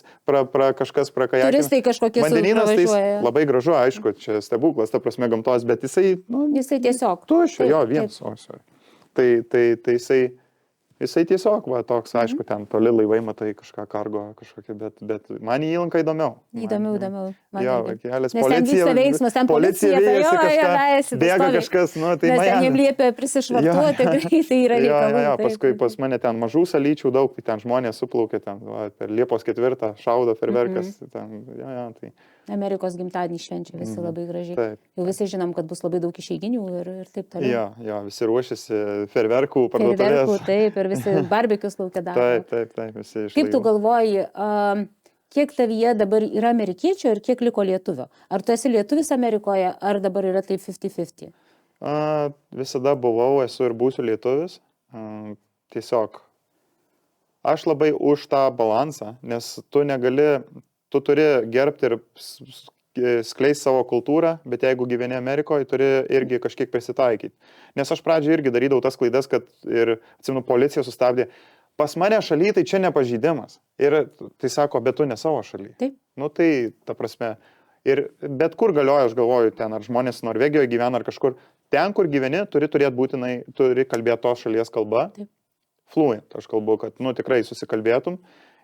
kažkas prakajakina.
Turistai kažkokie
vandenynas tai labai gražu, aišku, čia stebuklas, ta prasme, gamtos, bet jisai,
jisai tiesiog.
Tuščia, vienas. Tai jisai tiesiog, va, toks, aišku, ten toli laivai, matai kažką kargo, kažkokie, bet man į įlanką įdomiau.
Įdomiau.
Jo, kelias
policija. Veiksmas, ten policija
kažką, bėga kažkas, tai
nes ten jiem liepia prisišvartuoti, greitai yra reikalų.
Jo, paskui pas mane ten mažų salyčių daug, tai ten žmonės suplaukia, ten per Liepos 4 šaudo ferverkas. Tai...
Amerikos gimtadienį švenčia visi labai gražiai. Jau visi žinom, kad bus labai daug išeiginių ir taip toliau.
Jo, visi ruošiasi ferverkų parduotuvės.
Taip, ir visi barbekius laukia daro.
Taip, visi išlaiko.
Kaip tu galvoji, kiek tavyje dabar yra amerikiečio ir kiek liko lietuvio? Ar tu esi lietuvis Amerikoje, ar dabar yra taip 50-50?
Visada buvau, esu ir būsiu lietuvis. Tiesiog, aš labai už tą balansą, nes tu turi gerbti ir skleisti savo kultūrą, bet jeigu gyveni Amerikoje, turi irgi kažkiek prisitaikyti. Nes aš pradžioje irgi darydavau tas klaidas, kad ir, atsimenu, policija sustabdė. Pas mane šaly tai čia nepažeidimas. Ir tai sako, bet tu ne savo šaly.
Taip.
Tai, ta prasme, ir bet kur galioja, aš galvoju, ten ar žmonės Norvegijoje gyvena ar kažkur, ten, kur gyveni, turi kalbėti tos šalies kalba.
Taip.
Fluent, aš kalbu, kad, tikrai susikalbėtum.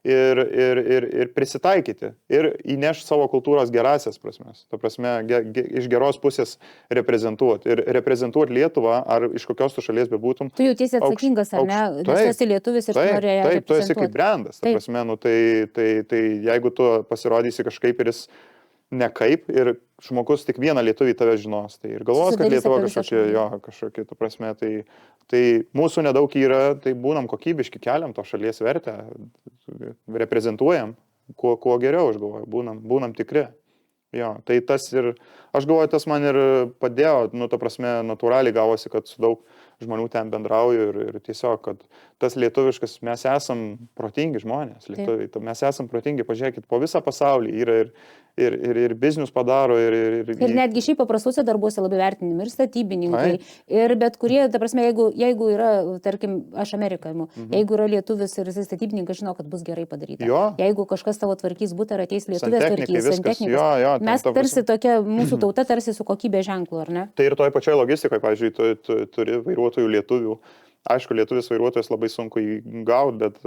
Ir prisitaikyti ir įneš savo kultūros gerasias prasmes. Ta prasme, iš geros pusės reprezentuoti. Ir reprezentuoti Lietuvą, ar iš kokios tu šalies bebūtum.
Tu jautiesi atsakingas, ar ne? Nes esi lietuvis ir tu nori ją reprezentuoti.
Taip, tu esi kaip brandas. Ta prasme, tai jeigu tu pasirodysi kažkaip ir jis nekaip ir žmogus tik vieną lietuvį tave žinos, tai ir galvos, kad Lietuva kažkokia, tu prasme, tai mūsų nedaug yra, tai būnam kokybiški, keliam to šalies vertę, reprezentuojam, kuo geriau, aš galvoju, būnam tikri. Jo, tai tas ir, aš galvoju, tas man ir padėjo, ta prasme, natūraliai gavosi, kad su žmonių ten bendrauju ir tiesiog, kad tas lietuviškas, mes esam protingi žmonės, lietuviai, mes esam protingi, pažiūrėkit, po visą pasaulį yra ir biznius padaro,
ir netgi šiaip paprastuose darbuose labai vertinimi, ir statybininkai, ir bet kurie, ta prasme, jeigu yra, tarkim, aš Amerikoje, jeigu yra lietuvis ir jisai statybininkas, žino, kad bus gerai padaryta. Jeigu kažkas tavo tvarkys butą, ar ateis lietuvės tvarkys, santechnikas, mes tarsi tokia, mūsų tauta tarsi su kokybė ženklu, ar ne?
Tai ir toj pačioj logistikoje, pavyzdžiui, tu turi vairuotojų lietuvių. Aišku, lietuvis vairuotojas labai sunku įgauti, bet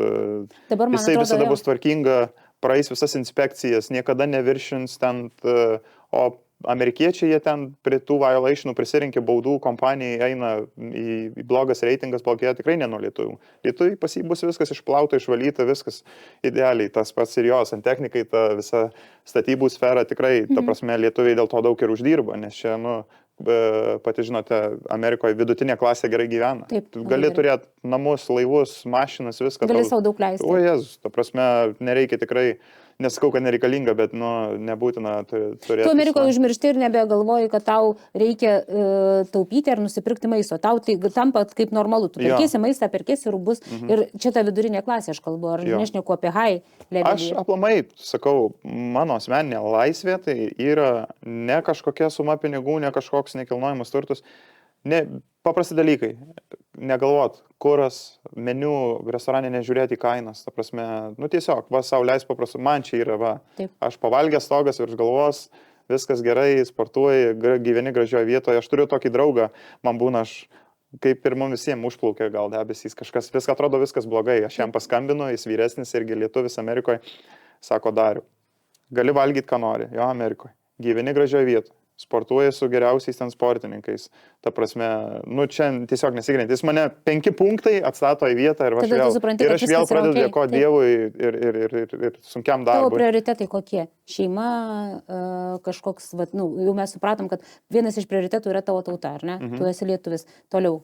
jisai visada bus tvarkinga, praeis visas inspekcijas, niekada neviršins ten, o amerikiečiai jie ten prie tų violationų prisirinkė baudų, kompanijai eina į blogas reitingas, blogėja tikrai ne nuo lietuvių. Lietuviai pas jį bus viskas išplauta, išvalyta, viskas idealiai, tas pats ir jos, santechnikai, ta visa statybų sfera tikrai, ta prasme, lietuviai dėl to daug ir uždirba, nes čia, pati žinote, Amerikoje vidutinė klasė gerai gyvena.
Taip,
gali turėti namus, laivus, mašinas, viską.
Gali savo daug leisti.
O Jėzus, ta prasme, nereikia tikrai, nesakau, kad nereikalinga, bet nebūtina turėti.
Tu Amerikoje užmiršti ir nebegalvoji, kad tau reikia taupyti ar nusipirkti maisto. Tau tai tampa kaip normalu. Tu perkėsi maistą, perkėsi rūbus ir čia ta vidurinė klasė, aš kalbu, ar nešneku apie high levelį.
Aš aplamai sakau, mano asmeninė laisvė tai yra ne kažkokia suma pinigų, ne kažkoks nekilnojamas turtus. Paprasti dalykai. Negalvot, kuras, meniu, restorane nežiūrėti į kainas. Ta prasme, tiesiog, sau leis paprastai. Man čia yra, aš pavalgęs stogas virš galvos, viskas gerai, sportuoji, gyveni gražioje vietoje. Aš turiu tokį draugą, man būna, kaip ir mums visiems užplaukė gal debesys, kažkas, atrodo viskas blogai. Aš jam paskambinu, jis vyresnis irgi lietuvis Amerikoje, sako, Dariau, gali valgyti, ką nori, jo Amerikoje, gyveni gražioje vietoje. Sportuoja su geriausiais ten sportininkais. Ta prasme, čia tiesiog nesigrint. Jis mane 5 punktai atstato į vietą ir aš vėl pradedu dėkoti Dievui ir sunkiam darbui.
Tavo prioritetai kokie? Šeima, kažkoks, jau mes supratom, kad vienas iš prioritetų yra tavo tauta, ar ne? Tu esi lietuvis. Toliau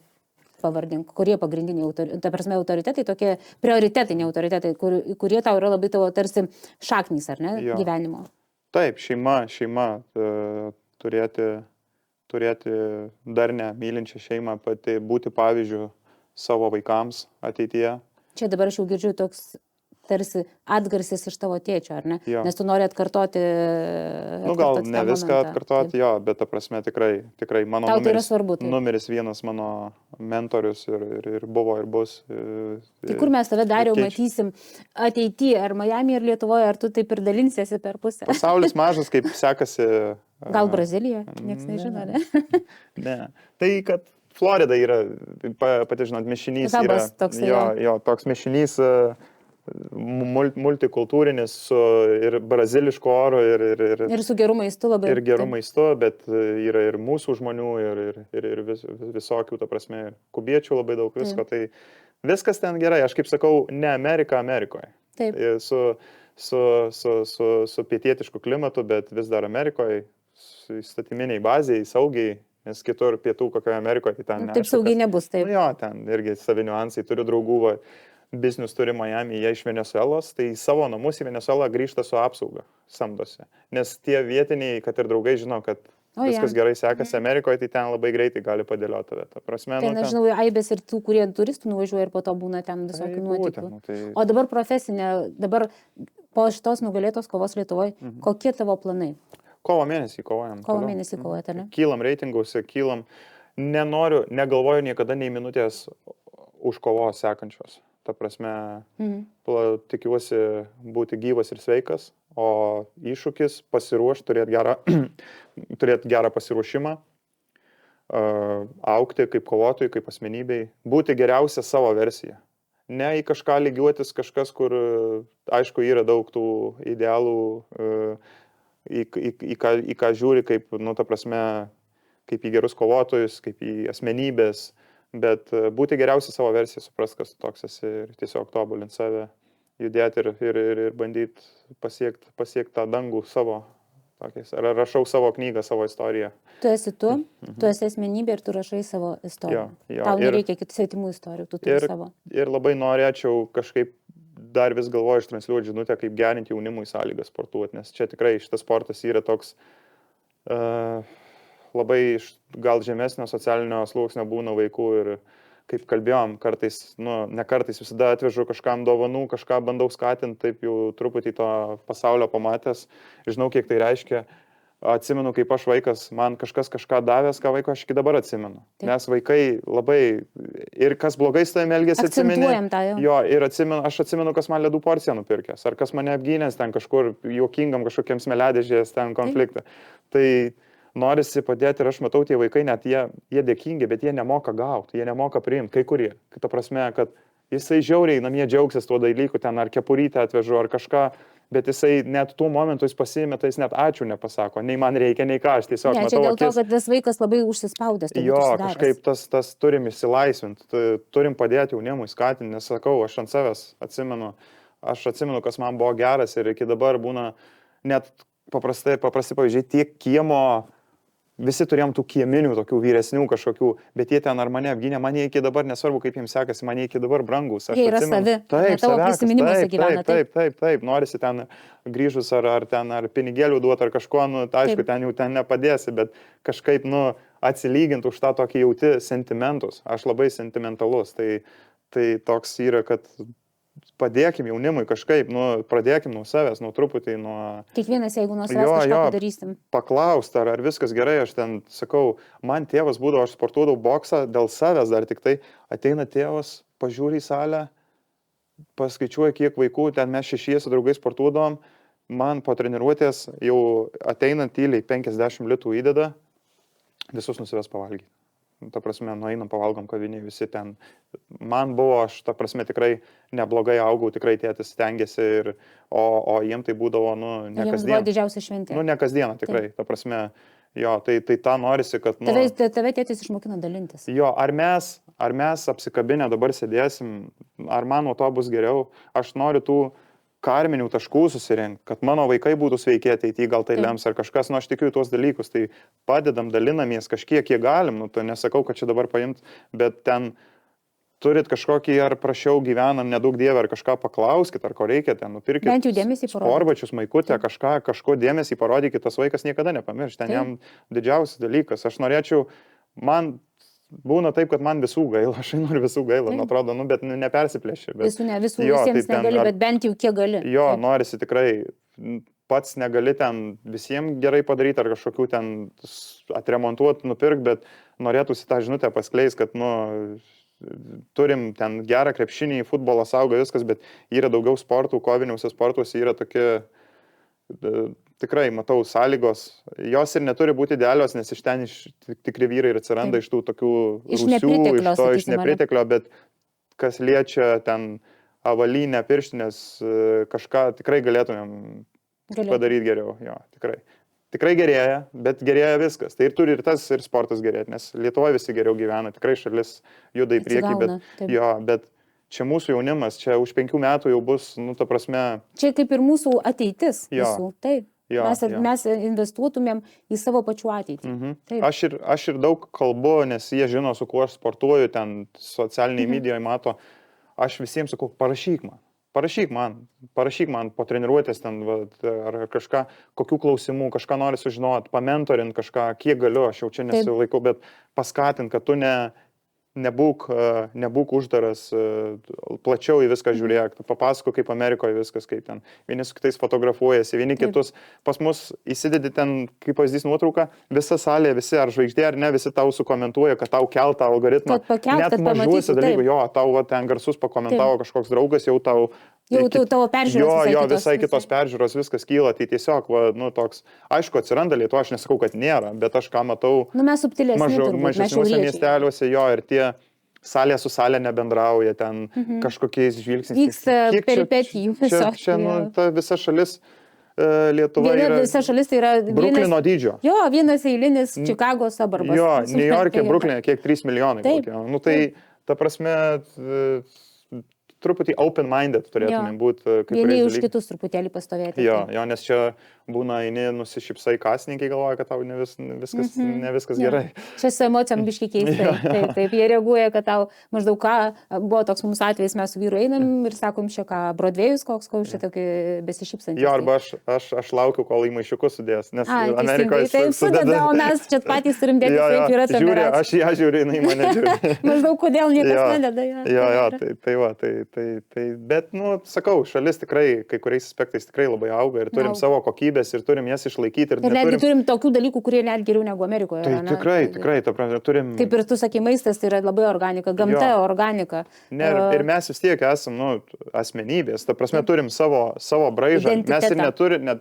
pavardink, kurie pagrindiniai, ta prasme, autoritetai, tokie prioritetiniai autoritetai, kurie tau yra labai tavo tarsi šaknys, ar ne, gyvenimo.
Taip, šeima. Turėti darnę, mylinčią šeimą, būti pavyzdžiu savo vaikams ateityje.
Čia dabar aš jau girdžiu toks tarsi atgarsis iš tavo tėčio, ar ne? Nes tu nori atkartoti.
Gal ne viską atkartoti, bet ta prasme tikrai mano numeris 1 mano mentorius ir buvo ir bus.
Tai kur mes tave Dariau matysim ateityje, ar Miami, ar Lietuvoje, ar tu taip ir dalinsiesi per pusę?
Pasaulis mažas, kaip sekasi.
Gal Brazilija? Niekas nežino, ne?
Ne. Tai, kad Florida yra, pati žinot, mišinys yra. Toks mišinys multikultūrinis ir braziliško oro
ir su geru maistu labai.
Ir geru maistu, bet yra ir mūsų žmonių ir visokių, ta prasme, kubiečių labai daug visko. Tai viskas ten gerai. Aš kaip sakau, ne Amerika Amerikoje.
Taip.
Su pietietišku klimatu, bet vis dar Amerikoje, įstatyminiai baziai, saugiai, nes kitur pietų kokioje Amerikoje, tai ten
taip saugiai nebus, taip.
Ten irgi savi niuansai, turiu draugų, biznius turi Miami, jie iš Venezuelos, tai savo namus į Venezuelą grįžta su apsauga, samdosi. Nes tie vietiniai, kad ir draugai žino, kad viskas gerai sekasi Amerikoje, tai ten labai greitai gali padėlioti tave. Ta prasme,
tai nežinau, aibės ir tų, kurie turistų nuvažiuoja ir po to būna ten visokių nuotykių. O dabar profesinė, po šitos nugalėtos kovos Lietuvoje, kokie tavo planai?
Kovo mėnesį kovojam.
Kovo mėnesį kovojate, ne?
Kylam reitinguose, nenorėjau niekada nei minutės už kovos sekančios. Ta prasme, tikiuosi būti gyvas ir sveikas, o iššūkis pasiruošti, turėti gerą pasiruošimą, augti kaip kovotojui, kaip asmenybei, būti geriausia savo versija. Ne į kažką lygiuotis, kažkas, kur, aišku, yra daug tų idealų, į ką žiūri, kaip, ta prasme, kaip į gerus kovotojus, kaip į asmenybės, bet būti geriausia savo versija, supras, kas toks esi ir tiesiog tobulinti save, judėti ir bandyti pasiekti tą dangų savo, ar rašau savo knygą, savo istoriją.
Tu esi tu esi asmenybė ir tu rašai savo istoriją. Tau nereikia kitų svetimų istorijų, tu turi savo. Ir
labai norėčiau kažkaip dar vis galvoju ištransliuoti žinutę, kaip gerinti jaunimui sąlygas sportuoti, nes čia tikrai šitas sportas yra toks labai gal žemesnio socialinio sluoksnio būna vaikų ir kaip kalbėjom, kartais, ne kartais, visada atvežu kažkam dovanų, kažką bandau skatinti, taip jau truputį to pasaulio pamatęs, žinau, kiek tai reiškia. Atsimenu, kaip aš vaikas, man kažkas kažką davęs, ką vaiko aš iki dabar atsimenu. Taip. Nes vaikai labai, ir kas blogai su tavimi elgėsi,
akcentuojam tą jau.
Jo, ir aš atsimenu, kas man ledų porciją nupirkęs, ar kas mane apgynęs ten kažkur juokingam kažkokiems meledėžės ten konfliktą. Tai norisi padėti ir aš matau, tie vaikai net jie dėkingi, bet jie nemoka gauti, jie nemoka priimti, kai kurie. Ta prasme, kad jisai žiauriai namie džiaugsis tuo dalyku, ten ar kepurytę atvežu, ar kažką, bet jisai net tuo momentu jis pasiėmė, tai jis net ačiū nepasako, nei man reikia, nei ką, aš tiesiog matau.
Čia dėl to, kad tas vaikas labai užsispaudęs.
Jo, kažkaip tas turim išsilaisvinti, turim padėti jaunimui, skatinti, nes sakau, aš ant savęs atsimenu, kas man buvo geras ir iki dabar būna net paprasti pavyzdžiai, tiek kiemo, visi turėjom tų kieminių, tokių vyresnių kažkokių, bet jie ten ar mane apgynė, man jie iki dabar, nesvarbu kaip jiems sekasi, man jie iki dabar brangus.
Jie yra savi, tavo prisiminimuose gyvena.
Taip, norisi ten grįžus ar pinigėlių duoti ar kažko, aišku, ten jau ten nepadėsi, bet kažkaip, atsilyginti už tą tokį jauti sentimentus. Aš labai sentimentalus, tai toks yra, kad padėkim jaunimui kažkaip, pradėkim nuo savęs, nuo truputį, nuo...
Kiekvienas, jeigu nuo savęs kažką padarysim.
Paklausti, ar viskas gerai, aš ten sakau, man tėvas būdavo, aš sportuodavau boksą dėl savęs dar tik tai, ateina tėvas, pažiūri į salę, paskaičiuoja, kiek vaikų, ten mes 6 su draugais sportuodavom, man po treniruotės jau ateinant tyliai 50 litų įdeda, visus nusives pavalgyti. Ta prasme, nueinam, pavalgom kavinį, visi ten. Man buvo, aš ta prasme tikrai neblogai augau, tikrai tėtis stengiasi, o jiem tai būdavo, ne kasdien.
Jiems buvo didžiausia šventė.
Ne kasdieną, tikrai. Ta prasme, jo, tai tą norisi, kad...
Tave tėtis išmokino dalintis.
Jo, ar mes apsikabinę dabar sėdėsim, ar man nuo to bus geriau, aš noriu tų karminių taškų susirinkti, kad mano vaikai būtų sveiki ateityje, gal tai lems ar kažkas, aš tikiu į tuos dalykus, tai padedam, dalinamės kažkiek, kiek galim, tai nesakau, kad čia dabar paimt, bet ten turit kažkokį, ar prašiau gyvenam, nedaug dievę, ar kažką paklauskit, ar ko reikia, ten nupirkit.
Bent jau dėmesį parodykit.
Sporbačius, maikutę, kažko dėmesį parodykit, tas vaikas niekada nepamirš, ten jam didžiausias dalykas. Aš norėčiau, man būna taip, kad man visų gaila, aš noriu visų gaila, atrodo, bet nepersiplėši.
Visiems negali, bet bent jau kiek gali.
Jo, norisi tikrai, pats negali ten visiems gerai padaryti ar kažkokių ten atremontuoti, nupirkti, bet norėtųsi tą žinutę paskleis, kad, turim ten gerą krepšinį, futbolą saugo viskas, bet yra daugiau sportų, koviniuose sportuose yra tokie, tikrai matau sąlygos, jos ir neturi būti idealios, nes iš ten tikri vyrai ir atsiranda iš tų tokių rūsių, iš nepriteklio, bet kas liečia ten avalynę, pirštinės, kažką tikrai galėtumėm padaryti geriau. Jo, tikrai gerėja, bet gerėja viskas. Tai ir turi ir tas, ir sportas gerėti, nes Lietuvoje visi geriau gyvena, tikrai šalis juda į priekį, bet čia mūsų jaunimas, čia už 5 metų jau bus, ta prasme...
Čia kaip ir mūsų ateitis visų, taip. Mes investuotumėm į savo pačių ateitį.
Aš ir daug kalbu, nes jie žino, su kuo aš sportuoju, ten socialiniai medijoje mato. Aš visiems sakau, parašyk man po treniruotės ten, ar kažką, kokių klausimų, kažką nori sužinoti, pamentorint kažką, kiek galiu, aš jau čia nesilaikau, bet paskatint, kad tu nebūk uždaras, plačiau į viską žiūrėk, papasako, kaip Amerikoje viskas, kaip ten. Vieni su kitais fotografuojasi, vieni kitus. Pas mus įsidedi ten, kaip pavyzdys nuotrauką, visa salė, visi ar žvaigždė ar ne, visi tau sukomentuoja, kad tau keltą algoritmą. Net mažuose dalykų, tau ten garsus pakomentavo kažkoks draugas, jau tau...
Jau tavo peržiūros
visai kitos peržiūros, viskas kyla, tai tiesiog, toks, aišku, atsiranda Lietuva, aš nesakau, kad nėra, bet aš ką matau,
mes subtilesni turbūt,
mažesniuose miesteliuose, ir tie salė su salė nebendrauja, ten kažkokiais žvilgsniais.
Vyksta peripetijų visos.
Čia, ta visa šalis Lietuva yra...
Visa šalis tai yra...
Bruklino dydžio.
Jo, vienas eilinis Čikagos suburbas.
Jo, New York'e, Brukline, kiek 3 milijonai. Tai, ta prasme... Truputį open-minded turėtume būti.
Vieni už kitus truputėlį pastovėti.
Jo, nes čia būna eini, nusišypsai kasininkai, galvoja, kad tau ne viskas gerai.
Čia su emocijom biški keistai. Taip, jie reaguoja, kad tau maždaug ką, buvo toks mūsų atvejis, mes su vyru einam ir sakom, čia ką, Broadway'us koks čia tokį besišypsantį.
Jo, arba aš laukiu, kol į maišiukus sudės, nes Amerikoje
taip sudeda, o mes čia patys turim dėti, kaip yra ta
žiūrė, aš ją žiūriu, jinai mane žiūri.
Maždaug kodėl niekas nededa.
Bet, sakau, šalis tikrai, kai kuriais aspektais tikrai labai auga ir turim savo kokybės ir turim jas išlaikyti.
Ir netgi turim tokių dalykų, kurie net geriau negu Amerikoje.
Tai tikrai, turim.
Kaip ir tu sakai, maistas tai yra labai organika, gamta organika.
Ir mes vis tiek esam, asmenybės, ta prasme, turim savo braižą, mes ir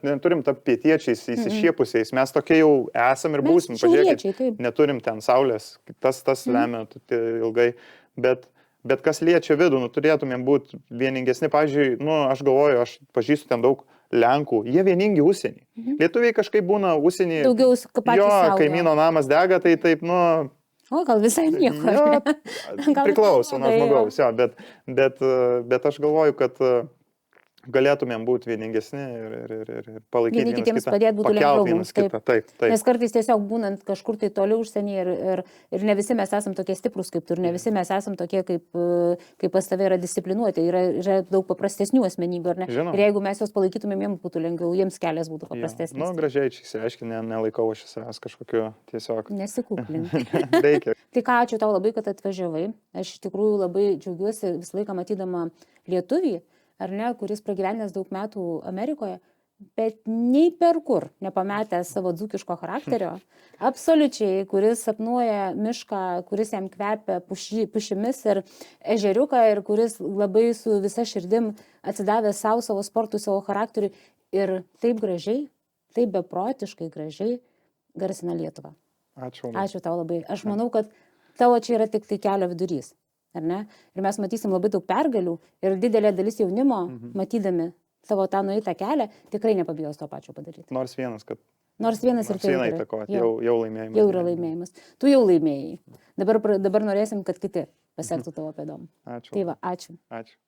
neturim tapti pietiečiais įsišiepusiais, mes tokie jau esam ir būsim, pažiūrėkit, neturim ten saulės, tas lemia ilgai, bet kas liečia vidų, turėtumėm būti vieningesni. Pavyzdžiui, aš galvoju, aš pažįstu ten daug Lenkų, jie vieningi užsienį. Lietuviai kažkaip būna užsienį.
Daugiau patys sau.
Kaimyno namas dega, tai taip,
O, gal visai nieko.
Priklauso nuo žmogaus, bet aš galvoju, kad galėtumėm būti vieningesni ir palaikyti
vieni kitiems padėti būtų lengviau.
Taip.
Nes kartais tiesiog būnant kažkur tai toli užsienyje ir ne visi mes esam tokie stiprus kaip tu, ir ne visi mes esam tokie, kaip pas tave yra disciplinuoti, yra daug paprastesnių asmenybių, ar ne?
Žinau.
Ir jeigu mes juos palaikytumėm, jiems būtų lengviau, jiems kelias būtų paprastesnis.
Gražiai čia išsiaiškinti, nelaikau aš savęs kažkokiu tiesiog.
Nesikuklink.
Reikia.
Tai ką, ačiū tau labai, kad atvažiavai. Aš iš tikrųjų labai džiaugiuosi visą laiką matydama lietuvį, ar ne, kuris pragyvenęs daug metų Amerikoje, bet nei per kur nepametęs savo dzūkiško charakterio, absoliučiai, kuris sapnuoja mišką, kuris jam kvepia pušimis ir ežeriuką ir kuris labai su visa širdim atsidavė savo sportui, savo charakteriui ir taip gražiai, taip beprotiškai gražiai garsina Lietuvą. Ačiū tau labai. Aš manau, kad tavo čia yra tik tai kelio vidurys. Ar ne? Ir mes matysim labai daug pergalių ir didelė dalis jaunimo, matydami savo tą nueitą kelią, tikrai nepabijos to pačio padaryti.
Nors vienas ir
tai
jau laimėjimas.
Jau yra laimėjimas. Tu jau laimėjai. Dabar norėsim, kad kiti pasektų tavo pėdom.
Ačiū.
Tai va, ačiū.
Ačiū.